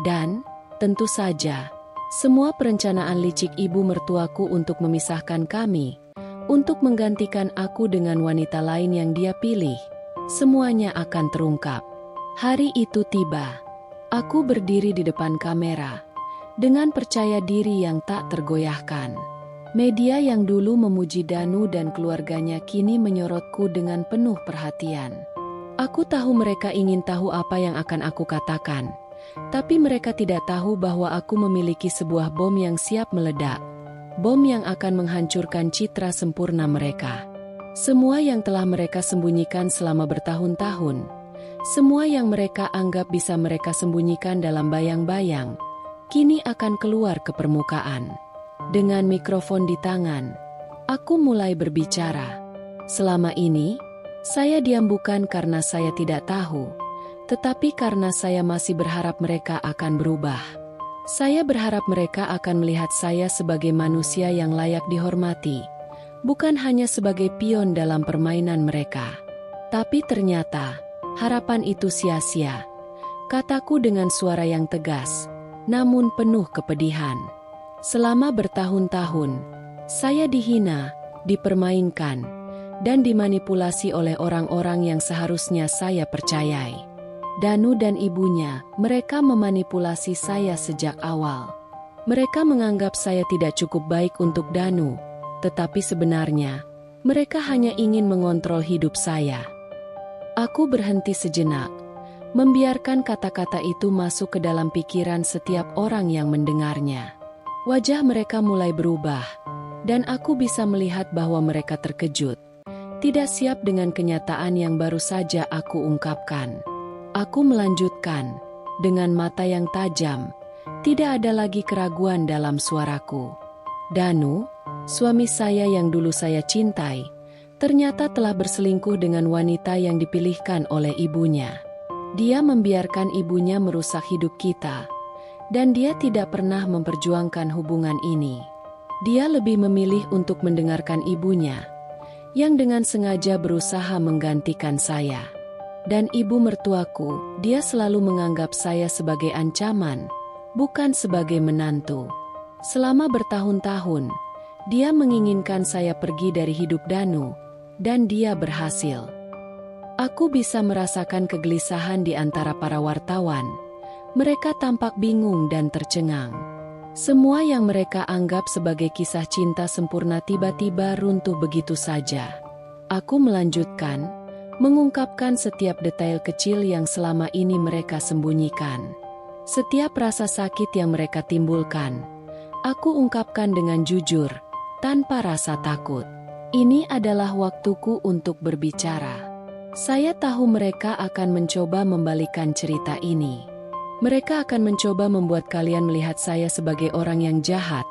Dan, tentu saja, semua perencanaan licik ibu mertuaku untuk memisahkan kami, untuk menggantikan aku dengan wanita lain yang dia pilih, semuanya akan terungkap. Hari itu tiba. Aku berdiri di depan kamera, dengan percaya diri yang tak tergoyahkan. Media yang dulu memuji Danu dan keluarganya kini menyorotku dengan penuh perhatian. Aku tahu mereka ingin tahu apa yang akan aku katakan, tapi mereka tidak tahu bahwa aku memiliki sebuah bom yang siap meledak. Bom yang akan menghancurkan citra sempurna mereka. Semua yang telah mereka sembunyikan selama bertahun-tahun, semua yang mereka anggap bisa mereka sembunyikan dalam bayang-bayang, kini akan keluar ke permukaan. Dengan mikrofon di tangan, aku mulai berbicara. Selama ini, saya diam bukan karena saya tidak tahu, tetapi karena saya masih berharap mereka akan berubah. Saya berharap mereka akan melihat saya sebagai manusia yang layak dihormati, bukan hanya sebagai pion dalam permainan mereka. Tapi ternyata, harapan itu sia-sia. Kataku dengan suara yang tegas, namun penuh kepedihan. Selama bertahun-tahun, saya dihina, dipermainkan, dan dimanipulasi oleh orang-orang yang seharusnya saya percayai. Danu dan ibunya, mereka memanipulasi saya sejak awal. Mereka menganggap saya tidak cukup baik untuk Danu, tetapi sebenarnya, mereka hanya ingin mengontrol hidup saya. Aku berhenti sejenak, membiarkan kata-kata itu masuk ke dalam pikiran setiap orang yang mendengarnya. Wajah mereka mulai berubah, dan aku bisa melihat bahwa mereka terkejut, tidak siap dengan kenyataan yang baru saja aku ungkapkan. Aku melanjutkan, dengan mata yang tajam, tidak ada lagi keraguan dalam suaraku. Danu, suami saya yang dulu saya cintai, ternyata telah berselingkuh dengan wanita yang dipilihkan oleh ibunya. Dia membiarkan ibunya merusak hidup kita, dan dia tidak pernah memperjuangkan hubungan ini. Dia lebih memilih untuk mendengarkan ibunya, yang dengan sengaja berusaha menggantikan saya. Dan ibu mertuaku, dia selalu menganggap saya sebagai ancaman, bukan sebagai menantu. Selama bertahun-tahun, dia menginginkan saya pergi dari hidup Danu, dan dia berhasil. Aku bisa merasakan kegelisahan di antara para wartawan. Mereka tampak bingung dan tercengang. Semua yang mereka anggap sebagai kisah cinta sempurna tiba-tiba runtuh begitu saja. Aku melanjutkan, mengungkapkan setiap detail kecil yang selama ini mereka sembunyikan. Setiap rasa sakit yang mereka timbulkan, aku ungkapkan dengan jujur, tanpa rasa takut. Ini adalah waktuku untuk berbicara. Saya tahu mereka akan mencoba membalikan cerita ini. Mereka akan mencoba membuat kalian melihat saya sebagai orang yang jahat,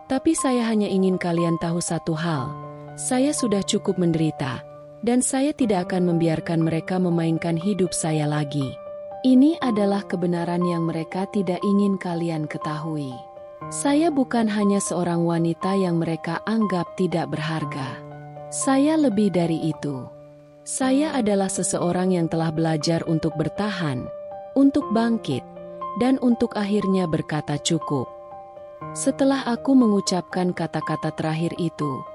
tapi saya hanya ingin kalian tahu satu hal. Saya sudah cukup menderita, dan saya tidak akan membiarkan mereka memainkan hidup saya lagi. Ini adalah kebenaran yang mereka tidak ingin kalian ketahui. Saya bukan hanya seorang wanita yang mereka anggap tidak berharga. Saya lebih dari itu. Saya adalah seseorang yang telah belajar untuk bertahan, untuk bangkit, dan untuk akhirnya berkata cukup. Setelah aku mengucapkan kata-kata terakhir itu,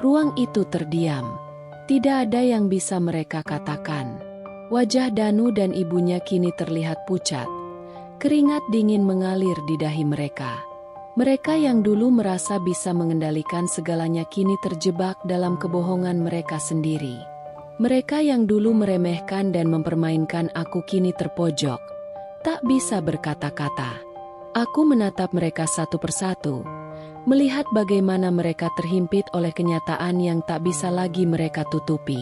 ruang itu terdiam. Tidak ada yang bisa mereka katakan. Wajah Danu dan ibunya kini terlihat pucat. Keringat dingin mengalir di dahi mereka. Mereka yang dulu merasa bisa mengendalikan segalanya kini terjebak dalam kebohongan mereka sendiri. Mereka yang dulu meremehkan dan mempermainkan aku kini terpojok, tak bisa berkata-kata. Aku menatap mereka satu persatu, melihat bagaimana mereka terhimpit oleh kenyataan yang tak bisa lagi mereka tutupi.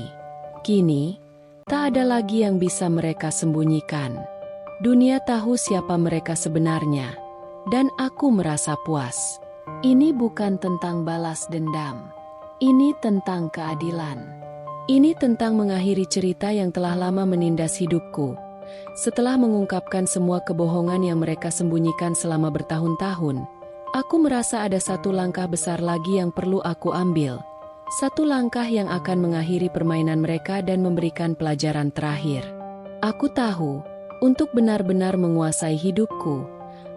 Kini, tak ada lagi yang bisa mereka sembunyikan. Dunia tahu siapa mereka sebenarnya, dan aku merasa puas. Ini bukan tentang balas dendam. Ini tentang keadilan. Ini tentang mengakhiri cerita yang telah lama menindas hidupku. Setelah mengungkapkan semua kebohongan yang mereka sembunyikan selama bertahun-tahun, aku merasa ada satu langkah besar lagi yang perlu aku ambil. Satu langkah yang akan mengakhiri permainan mereka dan memberikan pelajaran terakhir. Aku tahu, untuk benar-benar menguasai hidupku,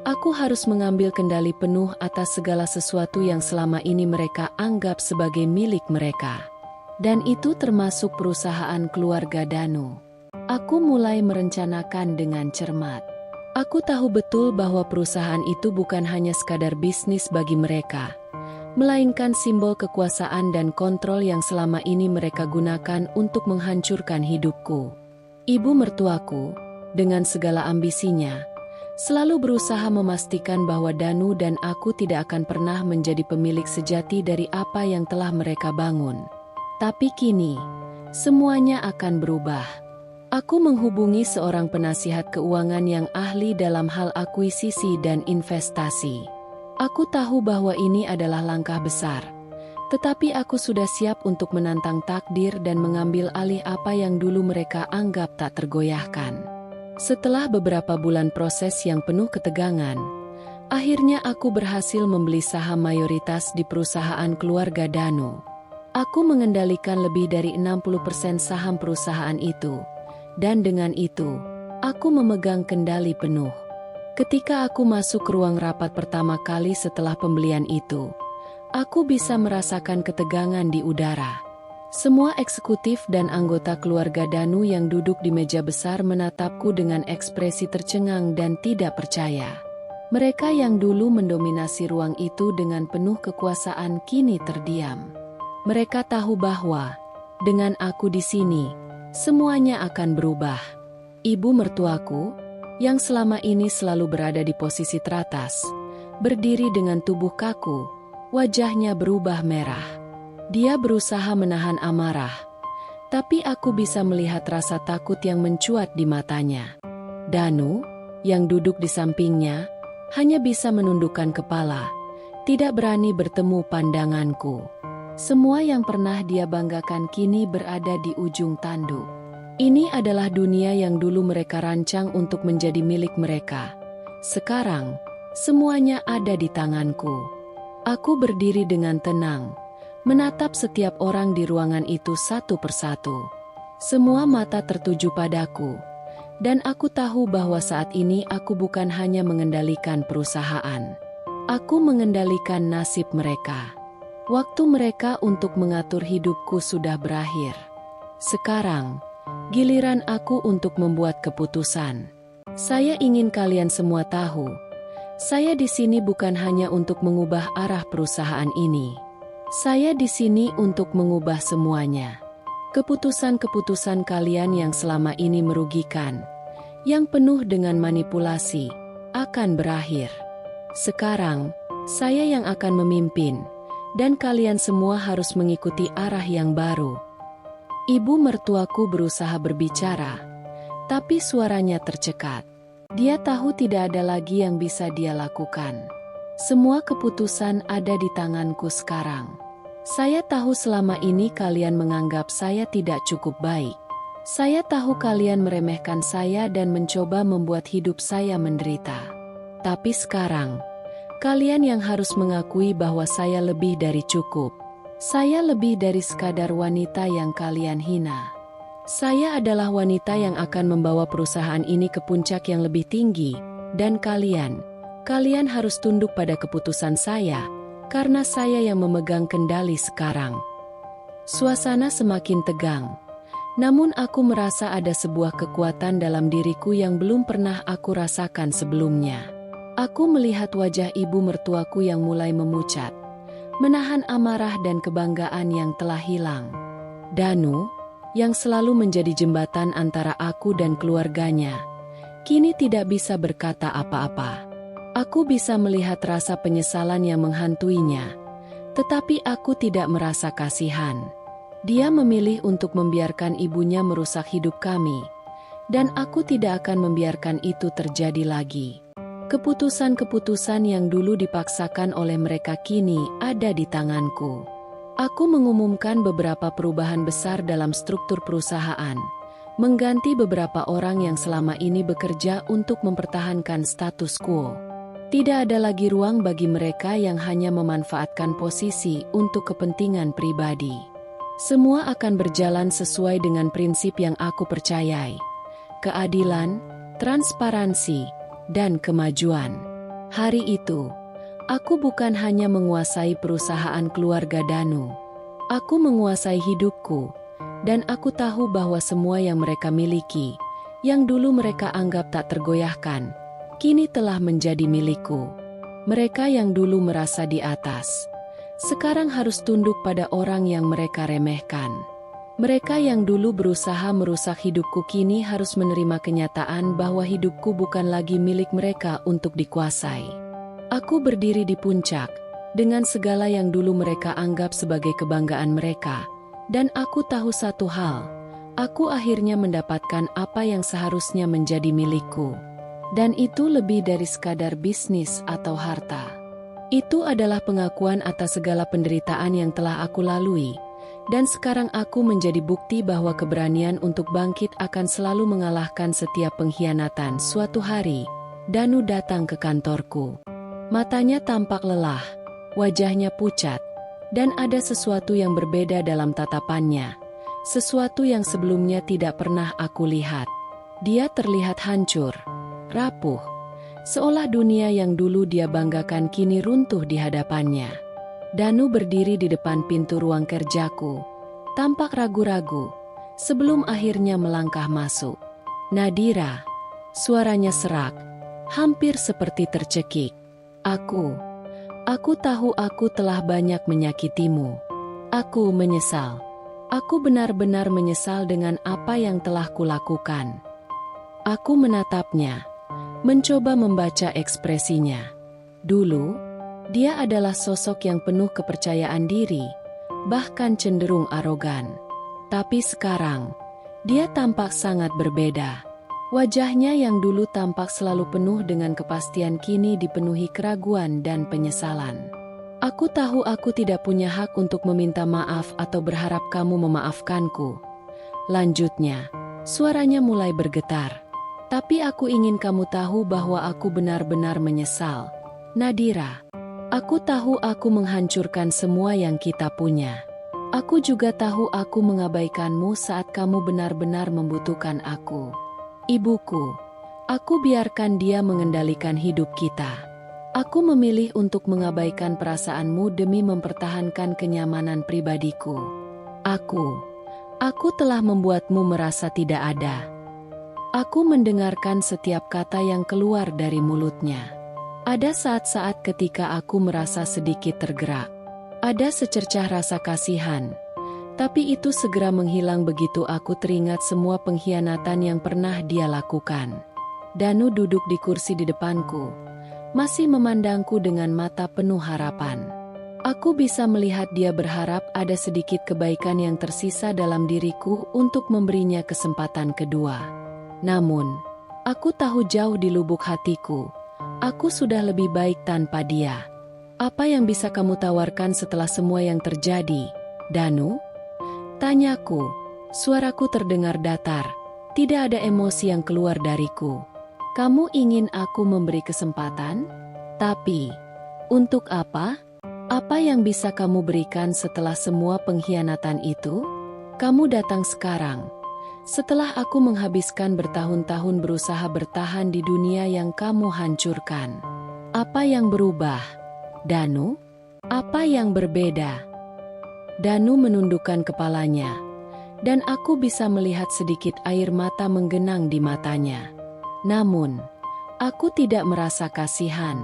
aku harus mengambil kendali penuh atas segala sesuatu yang selama ini mereka anggap sebagai milik mereka. Dan itu termasuk perusahaan keluarga Danu. Aku mulai merencanakan dengan cermat. Aku tahu betul bahwa perusahaan itu bukan hanya sekadar bisnis bagi mereka, melainkan simbol kekuasaan dan kontrol yang selama ini mereka gunakan untuk menghancurkan hidupku. Ibu mertuaku, dengan segala ambisinya, selalu berusaha memastikan bahwa Danu dan aku tidak akan pernah menjadi pemilik sejati dari apa yang telah mereka bangun. Tapi kini, semuanya akan berubah. Aku menghubungi seorang penasihat keuangan yang ahli dalam hal akuisisi dan investasi. Aku tahu bahwa ini adalah langkah besar, tetapi aku sudah siap untuk menantang takdir dan mengambil alih apa yang dulu mereka anggap tak tergoyahkan. Setelah beberapa bulan proses yang penuh ketegangan, akhirnya aku berhasil membeli saham mayoritas di perusahaan keluarga Danu. Aku mengendalikan lebih dari 60% saham perusahaan itu, dan dengan itu, aku memegang kendali penuh. Ketika aku masuk ke ruang rapat pertama kali setelah pembelian itu, aku bisa merasakan ketegangan di udara. Semua eksekutif dan anggota keluarga Danu yang duduk di meja besar menatapku dengan ekspresi tercengang dan tidak percaya. Mereka yang dulu mendominasi ruang itu dengan penuh kekuasaan kini terdiam. Mereka tahu bahwa, dengan aku di sini, semuanya akan berubah. Ibu mertuaku, yang selama ini selalu berada di posisi teratas, berdiri dengan tubuh kaku, wajahnya berubah merah. Dia berusaha menahan amarah, tapi aku bisa melihat rasa takut yang mencuat di matanya. Danu, yang duduk di sampingnya, hanya bisa menundukkan kepala, tidak berani bertemu pandanganku. Semua yang pernah dia banggakan kini berada di ujung tanduk. Ini adalah dunia yang dulu mereka rancang untuk menjadi milik mereka. Sekarang, semuanya ada di tanganku. Aku berdiri dengan tenang, menatap setiap orang di ruangan itu satu persatu. Semua mata tertuju padaku, dan aku tahu bahwa saat ini aku bukan hanya mengendalikan perusahaan. Aku mengendalikan nasib mereka. Waktu mereka untuk mengatur hidupku sudah berakhir. Sekarang, giliran aku untuk membuat keputusan. Saya ingin kalian semua tahu, saya di sini bukan hanya untuk mengubah arah perusahaan ini. Saya di sini untuk mengubah semuanya. Keputusan-keputusan kalian yang selama ini merugikan, yang penuh dengan manipulasi, akan berakhir. Sekarang, saya yang akan memimpin. Dan kalian semua harus mengikuti arah yang baru. Ibu mertuaku berusaha berbicara, tapi suaranya tercekat. Dia tahu tidak ada lagi yang bisa dia lakukan. Semua keputusan ada di tanganku sekarang. Saya tahu selama ini kalian menganggap saya tidak cukup baik. Saya tahu kalian meremehkan saya dan mencoba membuat hidup saya menderita. Tapi sekarang, kalian yang harus mengakui bahwa saya lebih dari cukup. Saya lebih dari sekadar wanita yang kalian hina. Saya adalah wanita yang akan membawa perusahaan ini ke puncak yang lebih tinggi, dan kalian harus tunduk pada keputusan saya, karena saya yang memegang kendali sekarang. Suasana semakin tegang. Namun aku merasa ada sebuah kekuatan dalam diriku yang belum pernah aku rasakan sebelumnya. Aku melihat wajah ibu mertuaku yang mulai memucat, menahan amarah dan kebanggaan yang telah hilang. Danu, yang selalu menjadi jembatan antara aku dan keluarganya, kini tidak bisa berkata apa-apa. Aku bisa melihat rasa penyesalan yang menghantuinya, tetapi aku tidak merasa kasihan. Dia memilih untuk membiarkan ibunya merusak hidup kami, dan aku tidak akan membiarkan itu terjadi lagi. Keputusan-keputusan yang dulu dipaksakan oleh mereka kini ada di tanganku. Aku mengumumkan beberapa perubahan besar dalam struktur perusahaan, mengganti beberapa orang yang selama ini bekerja untuk mempertahankan status quo. Tidak ada lagi ruang bagi mereka yang hanya memanfaatkan posisi untuk kepentingan pribadi. Semua akan berjalan sesuai dengan prinsip yang aku percayai: keadilan, transparansi, dan kemajuan. Hari itu, aku bukan hanya menguasai perusahaan keluarga Danu. Aku menguasai hidupku, dan aku tahu bahwa semua yang mereka miliki, yang dulu mereka anggap tak tergoyahkan, kini telah menjadi milikku. Mereka yang dulu merasa di atas, sekarang harus tunduk pada orang yang mereka remehkan. Mereka yang dulu berusaha merusak hidupku kini harus menerima kenyataan bahwa hidupku bukan lagi milik mereka untuk dikuasai. Aku berdiri di puncak, dengan segala yang dulu mereka anggap sebagai kebanggaan mereka, dan aku tahu satu hal, aku akhirnya mendapatkan apa yang seharusnya menjadi milikku. Dan itu lebih dari sekadar bisnis atau harta. Itu adalah pengakuan atas segala penderitaan yang telah aku lalui, dan sekarang aku menjadi bukti bahwa keberanian untuk bangkit akan selalu mengalahkan setiap pengkhianatan. Suatu hari, Danu datang ke kantorku. Matanya tampak lelah, wajahnya pucat, dan ada sesuatu yang berbeda dalam tatapannya, sesuatu yang sebelumnya tidak pernah aku lihat. Dia terlihat hancur, rapuh, seolah dunia yang dulu dia banggakan kini runtuh di hadapannya. Danu berdiri di depan pintu ruang kerjaku, tampak ragu-ragu, sebelum akhirnya melangkah masuk. "Nadira," suaranya serak, hampir seperti tercekik. Aku tahu aku telah banyak menyakitimu. Aku menyesal. Aku benar-benar menyesal dengan apa yang telah kulakukan." Aku menatapnya, mencoba membaca ekspresinya. Dulu, dia adalah sosok yang penuh kepercayaan diri, bahkan cenderung arogan. Tapi sekarang, dia tampak sangat berbeda. Wajahnya yang dulu tampak selalu penuh dengan kepastian kini dipenuhi keraguan dan penyesalan. "Aku tahu aku tidak punya hak untuk meminta maaf atau berharap kamu memaafkanku," lanjutnya. Suaranya mulai bergetar. "Tapi aku ingin kamu tahu bahwa aku benar-benar menyesal. Nadira, aku tahu aku menghancurkan semua yang kita punya. Aku juga tahu aku mengabaikanmu saat kamu benar-benar membutuhkan aku. Ibuku, aku biarkan dia mengendalikan hidup kita. Aku memilih untuk mengabaikan perasaanmu demi mempertahankan kenyamanan pribadiku. Aku telah membuatmu merasa tidak ada." Aku mendengarkan setiap kata yang keluar dari mulutnya. Ada saat-saat ketika aku merasa sedikit tergerak. Ada secercah rasa kasihan. Tapi itu segera menghilang begitu aku teringat semua pengkhianatan yang pernah dia lakukan. Danu duduk di kursi di depanku, masih memandangku dengan mata penuh harapan. Aku bisa melihat dia berharap ada sedikit kebaikan yang tersisa dalam diriku untuk memberinya kesempatan kedua. Namun, aku tahu jauh di lubuk hatiku, aku sudah lebih baik tanpa dia. "Apa yang bisa kamu tawarkan setelah semua yang terjadi, Danu?" tanyaku. Suaraku terdengar datar, tidak ada emosi yang keluar dariku. "Kamu ingin aku memberi kesempatan? Tapi, untuk apa? Apa yang bisa kamu berikan setelah semua pengkhianatan itu? Kamu datang sekarang, setelah aku menghabiskan bertahun-tahun berusaha bertahan di dunia yang kamu hancurkan. Apa yang berubah, Danu? Apa yang berbeda?" Danu menundukkan kepalanya, dan aku bisa melihat sedikit air mata menggenang di matanya. Namun, aku tidak merasa kasihan.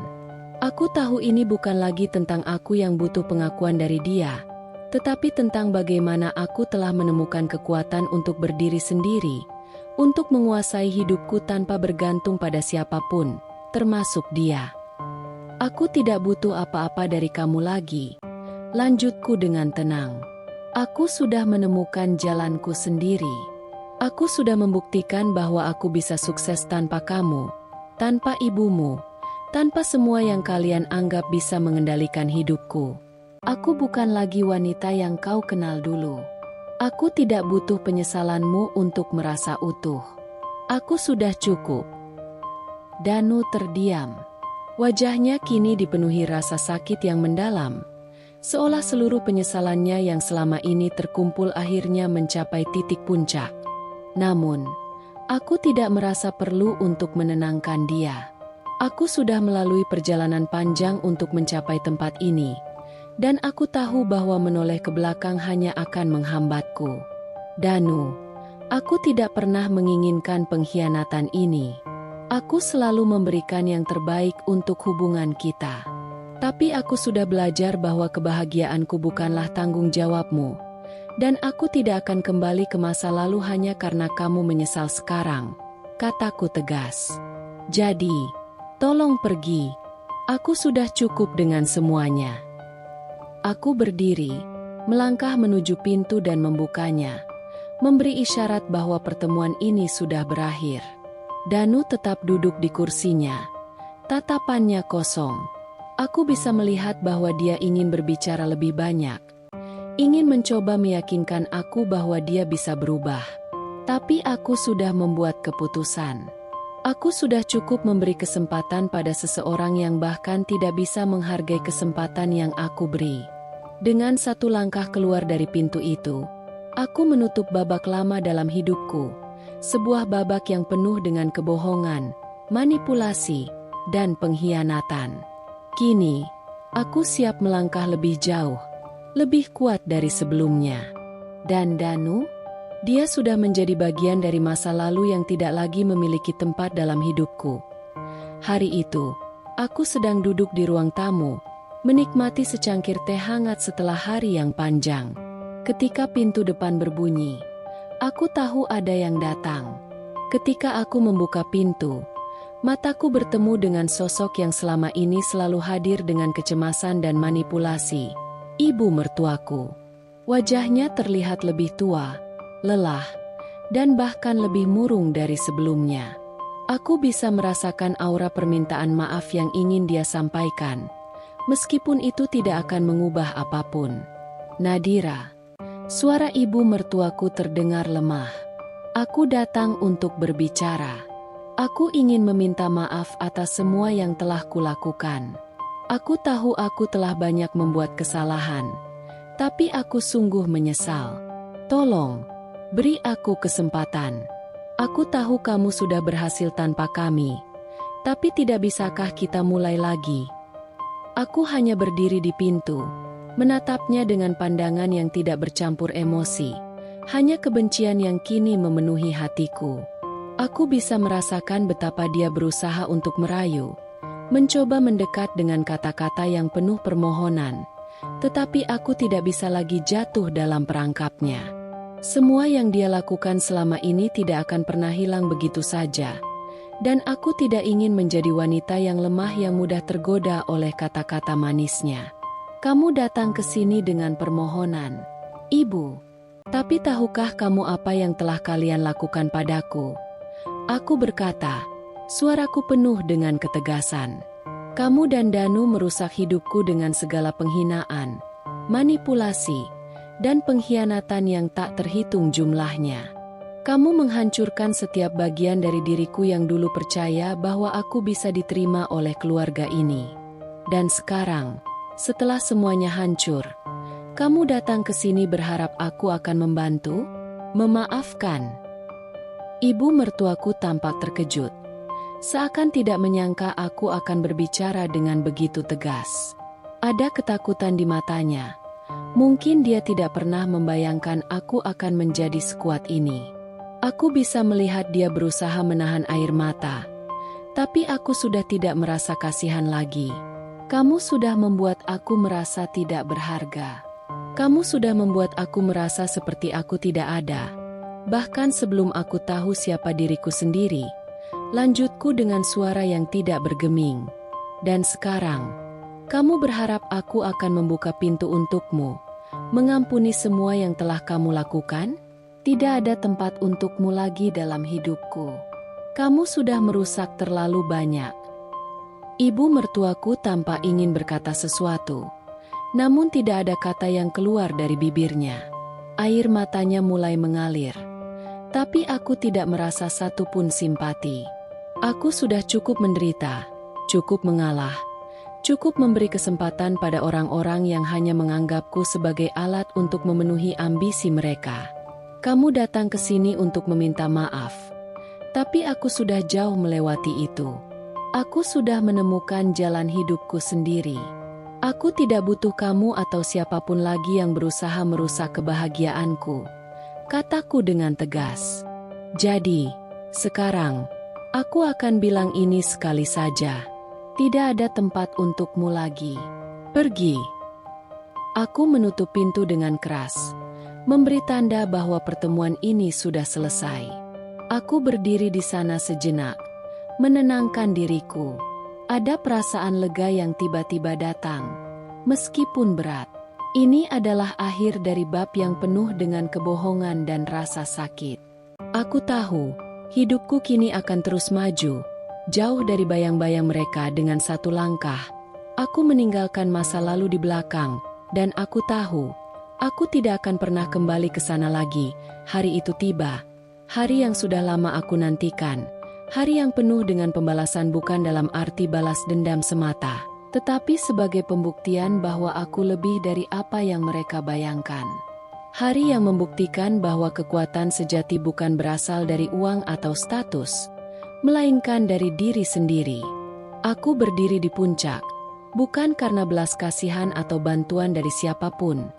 Aku tahu ini bukan lagi tentang aku yang butuh pengakuan dari dia, tetapi tentang bagaimana aku telah menemukan kekuatan untuk berdiri sendiri, untuk menguasai hidupku tanpa bergantung pada siapapun, termasuk dia. Aku tidak butuh apa-apa dari kamu lagi, lanjutku dengan tenang. Aku sudah menemukan jalanku sendiri. Aku sudah membuktikan bahwa aku bisa sukses tanpa kamu, tanpa ibumu, tanpa semua yang kalian anggap bisa mengendalikan hidupku. Aku bukan lagi wanita yang kau kenal dulu. Aku tidak butuh penyesalanmu untuk merasa utuh. Aku sudah cukup. Danu terdiam. Wajahnya kini dipenuhi rasa sakit yang mendalam, seolah seluruh penyesalannya yang selama ini terkumpul akhirnya mencapai titik puncak. Namun, aku tidak merasa perlu untuk menenangkan dia. Aku sudah melalui perjalanan panjang untuk mencapai tempat ini, dan aku tahu bahwa menoleh ke belakang hanya akan menghambatku. Danu, aku tidak pernah menginginkan pengkhianatan ini. Aku selalu memberikan yang terbaik untuk hubungan kita. Tapi aku sudah belajar bahwa kebahagiaanku bukanlah tanggung jawabmu, dan aku tidak akan kembali ke masa lalu hanya karena kamu menyesal sekarang, kataku tegas. Jadi, tolong pergi. Aku sudah cukup dengan semuanya. Aku berdiri, melangkah menuju pintu dan membukanya, memberi isyarat bahwa pertemuan ini sudah berakhir. Danu tetap duduk di kursinya, tatapannya kosong. Aku bisa melihat bahwa dia ingin berbicara lebih banyak, ingin mencoba meyakinkan aku bahwa dia bisa berubah. Tapi aku sudah membuat keputusan. Aku sudah cukup memberi kesempatan pada seseorang yang bahkan tidak bisa menghargai kesempatan yang aku beri. Dengan satu langkah keluar dari pintu itu, aku menutup babak lama dalam hidupku, sebuah babak yang penuh dengan kebohongan, manipulasi, dan pengkhianatan. Kini, aku siap melangkah lebih jauh, lebih kuat dari sebelumnya. Dan Danu? Dia sudah menjadi bagian dari masa lalu yang tidak lagi memiliki tempat dalam hidupku. Hari itu, aku sedang duduk di ruang tamu, menikmati secangkir teh hangat setelah hari yang panjang. Ketika pintu depan berbunyi, aku tahu ada yang datang. Ketika aku membuka pintu, mataku bertemu dengan sosok yang selama ini selalu hadir dengan kecemasan dan manipulasi. Ibu mertuaku. Wajahnya terlihat lebih tua, lelah, dan bahkan lebih murung dari sebelumnya. Aku bisa merasakan aura permintaan maaf yang ingin dia sampaikan, meskipun itu tidak akan mengubah apapun. Nadira, suara ibu mertuaku terdengar lemah. Aku datang untuk berbicara. Aku ingin meminta maaf atas semua yang telah kulakukan. Aku tahu aku telah banyak membuat kesalahan, tapi aku sungguh menyesal. Tolong, beri aku kesempatan. Aku tahu kamu sudah berhasil tanpa kami, tapi tidak bisakah kita mulai lagi? Aku hanya berdiri di pintu, menatapnya dengan pandangan yang tidak bercampur emosi, hanya kebencian yang kini memenuhi hatiku. Aku bisa merasakan betapa dia berusaha untuk merayu, mencoba mendekat dengan kata-kata yang penuh permohonan, tetapi aku tidak bisa lagi jatuh dalam perangkapnya. Semua yang dia lakukan selama ini tidak akan pernah hilang begitu saja, dan aku tidak ingin menjadi wanita yang lemah yang mudah tergoda oleh kata-kata manisnya. Kamu datang ke sini dengan permohonan, Ibu. Tapi tahukah kamu apa yang telah kalian lakukan padaku? Aku berkata, suaraku penuh dengan ketegasan. Kamu dan Danu merusak hidupku dengan segala penghinaan, manipulasi, dan pengkhianatan yang tak terhitung jumlahnya. Kamu menghancurkan setiap bagian dari diriku yang dulu percaya bahwa aku bisa diterima oleh keluarga ini. Dan sekarang, setelah semuanya hancur, kamu datang ke sini berharap aku akan membantu, memaafkan. Ibu mertuaku tampak terkejut, seakan tidak menyangka aku akan berbicara dengan begitu tegas. Ada ketakutan di matanya, Mungkin dia tidak pernah membayangkan aku akan menjadi sekuat ini. Aku bisa melihat dia berusaha menahan air mata. Tapi aku sudah tidak merasa kasihan lagi. Kamu sudah membuat aku merasa tidak berharga. Kamu sudah membuat aku merasa seperti aku tidak ada. Bahkan sebelum aku tahu siapa diriku sendiri. Lanjutku dengan suara yang tidak bergeming. Dan sekarang, kamu berharap aku akan membuka pintu untukmu, mengampuni semua yang telah kamu lakukan? Tidak ada tempat untukmu lagi dalam hidupku. Kamu sudah merusak terlalu banyak. Ibu mertuaku tampak ingin berkata sesuatu, namun tidak ada kata yang keluar dari bibirnya. Air matanya mulai mengalir, tapi aku tidak merasa satupun simpati. Aku sudah cukup menderita, cukup mengalah, cukup memberi kesempatan pada orang-orang yang hanya menganggapku sebagai alat untuk memenuhi ambisi mereka. Kamu datang ke sini untuk meminta maaf. Tapi aku sudah jauh melewati itu. Aku sudah menemukan jalan hidupku sendiri. Aku tidak butuh kamu atau siapapun lagi yang berusaha merusak kebahagiaanku, kataku dengan tegas. Jadi, sekarang, aku akan bilang ini sekali saja. Tidak ada tempat untukmu lagi. Pergi. Aku menutup pintu dengan keras, memberi tanda bahwa pertemuan ini sudah selesai. Aku berdiri di sana sejenak, menenangkan diriku. Ada perasaan lega yang tiba-tiba datang, meskipun berat. Ini adalah akhir dari bab yang penuh dengan kebohongan dan rasa sakit. Aku tahu, hidupku kini akan terus maju, jauh dari bayang-bayang mereka dengan satu langkah. Aku meninggalkan masa lalu di belakang, dan aku tahu, aku tidak akan pernah kembali ke sana lagi. Hari itu tiba. Hari yang sudah lama aku nantikan, hari yang penuh dengan pembalasan bukan dalam arti balas dendam semata, tetapi sebagai pembuktian bahwa aku lebih dari apa yang mereka bayangkan. Hari yang membuktikan bahwa kekuatan sejati bukan berasal dari uang atau status, melainkan dari diri sendiri. Aku berdiri di puncak, bukan karena belas kasihan atau bantuan dari siapapun,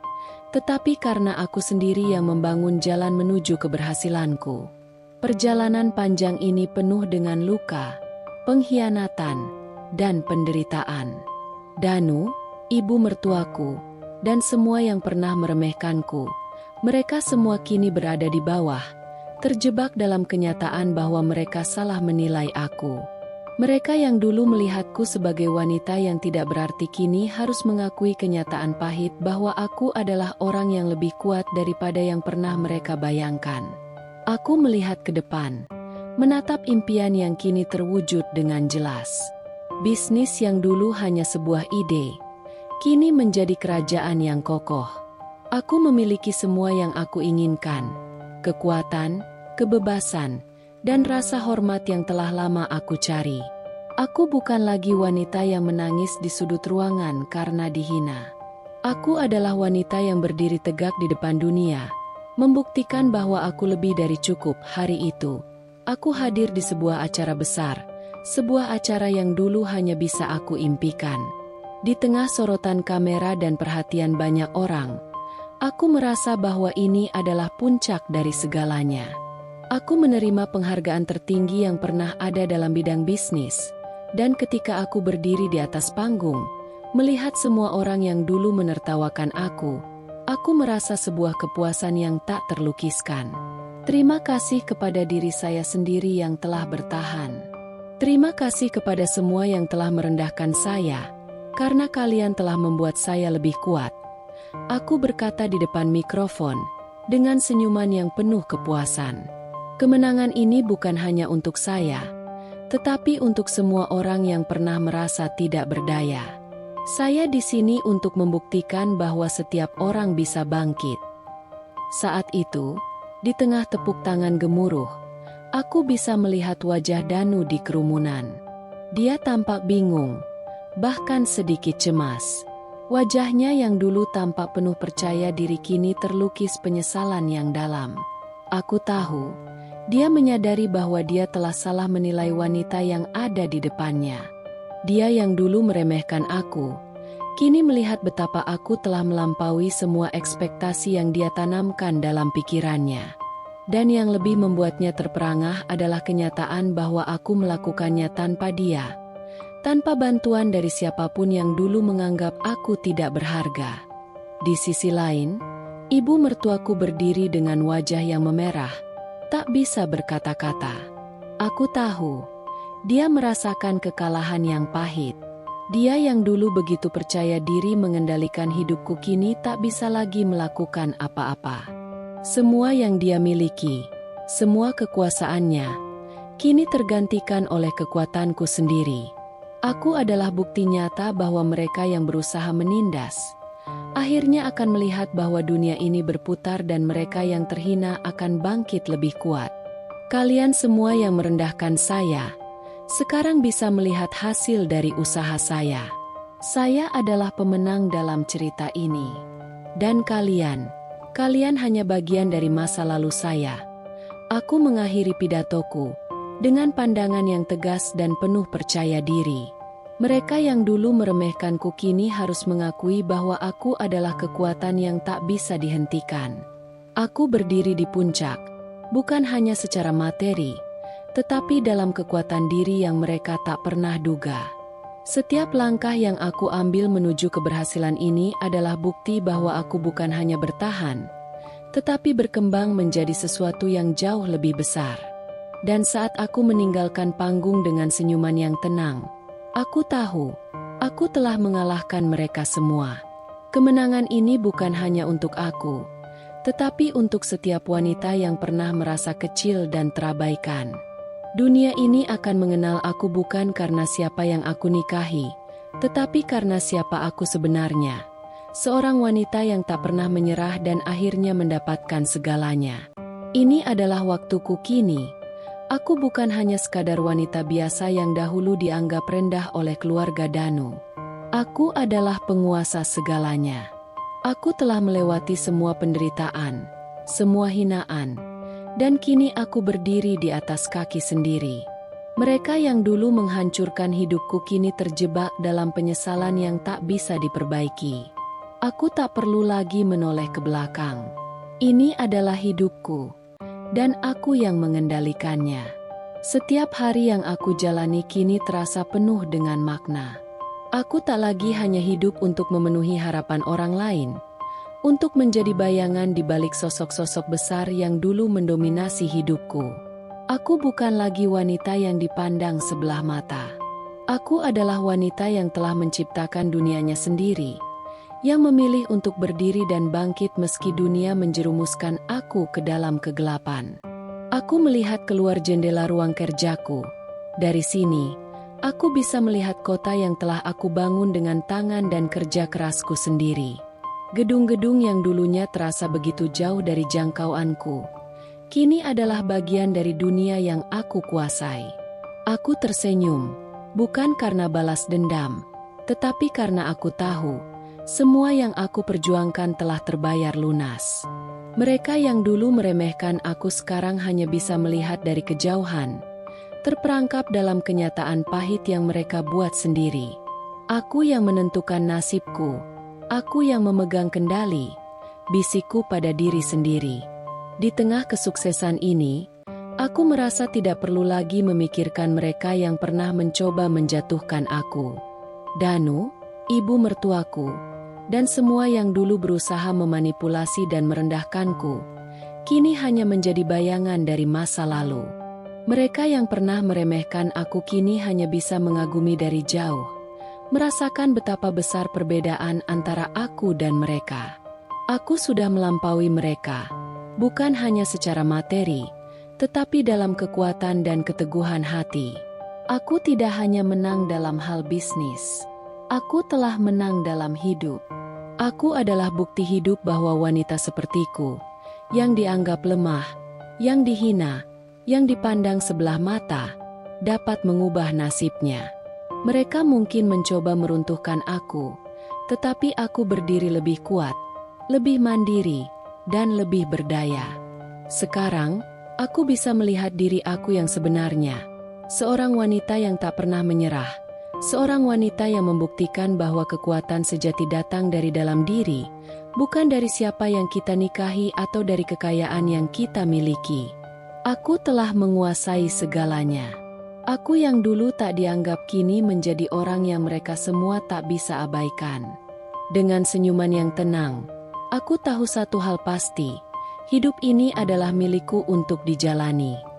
tetapi karena aku sendiri yang membangun jalan menuju keberhasilanku. Perjalanan panjang ini penuh dengan luka, pengkhianatan, dan penderitaan. Danu, ibu mertuaku, dan semua yang pernah meremehkanku, mereka semua kini berada di bawah, terjebak dalam kenyataan bahwa mereka salah menilai aku. Mereka yang dulu melihatku sebagai wanita yang tidak berarti kini harus mengakui kenyataan pahit bahwa aku adalah orang yang lebih kuat daripada yang pernah mereka bayangkan. Aku melihat ke depan, menatap impian yang kini terwujud dengan jelas. Bisnis yang dulu hanya sebuah ide, kini menjadi kerajaan yang kokoh. Aku memiliki semua yang aku inginkan, kekuatan, kebebasan, dan rasa hormat yang telah lama aku cari. Aku bukan lagi wanita yang menangis di sudut ruangan karena dihina. Aku adalah wanita yang berdiri tegak di depan dunia, membuktikan bahwa aku lebih dari cukup. Hari itu, aku hadir di sebuah acara besar, sebuah acara yang dulu hanya bisa aku impikan. Di tengah sorotan kamera dan perhatian banyak orang, aku merasa bahwa ini adalah puncak dari segalanya. Aku menerima penghargaan tertinggi yang pernah ada dalam bidang bisnis, dan ketika aku berdiri di atas panggung, melihat semua orang yang dulu menertawakan aku merasa sebuah kepuasan yang tak terlukiskan. Terima kasih kepada diri saya sendiri yang telah bertahan. Terima kasih kepada semua yang telah merendahkan saya, karena kalian telah membuat saya lebih kuat. Aku berkata di depan mikrofon, dengan senyuman yang penuh kepuasan. Kemenangan ini bukan hanya untuk saya, tetapi untuk semua orang yang pernah merasa tidak berdaya. Saya di sini untuk membuktikan bahwa setiap orang bisa bangkit. Saat itu, di tengah tepuk tangan gemuruh, aku bisa melihat wajah Danu di kerumunan. Dia tampak bingung, bahkan sedikit cemas. Wajahnya yang dulu tampak penuh percaya diri kini terlukis penyesalan yang dalam. Aku tahu, dia menyadari bahwa dia telah salah menilai wanita yang ada di depannya. Dia yang dulu meremehkan aku, Kini melihat betapa aku telah melampaui semua ekspektasi yang dia tanamkan dalam pikirannya. Dan yang lebih membuatnya terperangah adalah kenyataan bahwa aku melakukannya tanpa dia. Tanpa bantuan dari siapapun yang dulu menganggap aku tidak berharga. Di sisi lain, ibu mertuaku berdiri dengan wajah yang memerah, tak bisa berkata-kata. Aku tahu, dia merasakan kekalahan yang pahit. Dia yang dulu begitu percaya diri mengendalikan hidupku kini tak bisa lagi melakukan apa-apa. Semua yang dia miliki, semua kekuasaannya, kini tergantikan oleh kekuatanku sendiri. Aku adalah bukti nyata bahwa mereka yang berusaha menindas, akhirnya akan melihat bahwa dunia ini berputar dan mereka yang terhina akan bangkit lebih kuat. Kalian semua yang merendahkan saya, sekarang bisa melihat hasil dari usaha saya. Saya adalah pemenang dalam cerita ini. Dan kalian hanya bagian dari masa lalu saya. Aku mengakhiri pidatoku dengan pandangan yang tegas dan penuh percaya diri. Mereka yang dulu meremehkanku kini harus mengakui bahwa aku adalah kekuatan yang tak bisa dihentikan. Aku berdiri di puncak, bukan hanya secara materi, tetapi dalam kekuatan diri yang mereka tak pernah duga. Setiap langkah yang aku ambil menuju keberhasilan ini adalah bukti bahwa aku bukan hanya bertahan, tetapi berkembang menjadi sesuatu yang jauh lebih besar. Dan saat aku meninggalkan panggung dengan senyuman yang tenang, aku tahu, aku telah mengalahkan mereka semua. Kemenangan ini bukan hanya untuk aku, tetapi untuk setiap wanita yang pernah merasa kecil dan terabaikan. Dunia ini akan mengenal aku bukan karena siapa yang aku nikahi, tetapi karena siapa aku sebenarnya. Seorang wanita yang tak pernah menyerah dan akhirnya mendapatkan segalanya. Ini adalah waktuku kini. Aku bukan hanya sekadar wanita biasa yang dahulu dianggap rendah oleh keluarga Danu. Aku adalah penguasa segalanya. Aku telah melewati semua penderitaan, semua hinaan, dan kini aku berdiri di atas kaki sendiri. Mereka yang dulu menghancurkan hidupku kini terjebak dalam penyesalan yang tak bisa diperbaiki. Aku tak perlu lagi menoleh ke belakang. Ini adalah hidupku, dan aku yang mengendalikannya. Setiap hari yang aku jalani kini terasa penuh dengan makna. Aku tak lagi hanya hidup untuk memenuhi harapan orang lain, untuk menjadi bayangan di balik sosok-sosok besar yang dulu mendominasi hidupku. Aku bukan lagi wanita yang dipandang sebelah mata. Aku adalah wanita yang telah menciptakan dunianya sendiri, yang memilih untuk berdiri dan bangkit meski dunia menjerumuskan aku ke dalam kegelapan. Aku melihat keluar jendela ruang kerjaku. Dari sini, aku bisa melihat kota yang telah aku bangun dengan tangan dan kerja kerasku sendiri. Gedung-gedung yang dulunya terasa begitu jauh dari jangkauanku, kini adalah bagian dari dunia yang aku kuasai. Aku tersenyum, bukan karena balas dendam, tetapi karena aku tahu, semua yang aku perjuangkan telah terbayar lunas. Mereka yang dulu meremehkan aku sekarang hanya bisa melihat dari kejauhan, terperangkap dalam kenyataan pahit yang mereka buat sendiri. Aku yang menentukan nasibku. Aku yang memegang kendali, bisikku pada diri sendiri. Di tengah kesuksesan ini, aku merasa tidak perlu lagi memikirkan mereka yang pernah mencoba menjatuhkan aku. Danu, ibu mertuaku, dan semua yang dulu berusaha memanipulasi dan merendahkanku, kini hanya menjadi bayangan dari masa lalu. Mereka yang pernah meremehkan aku kini hanya bisa mengagumi dari jauh, merasakan betapa besar perbedaan antara aku dan mereka. Aku sudah melampaui mereka, bukan hanya secara materi, tetapi dalam kekuatan dan keteguhan hati. Aku tidak hanya menang dalam hal bisnis. Aku telah menang dalam hidup. Aku adalah bukti hidup bahwa wanita sepertiku, yang dianggap lemah, yang dihina, yang dipandang sebelah mata, dapat mengubah nasibnya. Mereka mungkin mencoba meruntuhkan aku, tetapi aku berdiri lebih kuat, lebih mandiri, dan lebih berdaya. Sekarang, aku bisa melihat diri aku yang sebenarnya, seorang wanita yang tak pernah menyerah, Seorang wanita yang membuktikan bahwa kekuatan sejati datang dari dalam diri, bukan dari siapa yang kita nikahi atau dari kekayaan yang kita miliki. Aku telah menguasai segalanya. Aku yang dulu tak dianggap kini menjadi orang yang mereka semua tak bisa abaikan. Dengan senyuman yang tenang, aku tahu satu hal pasti, hidup ini adalah milikku untuk dijalani.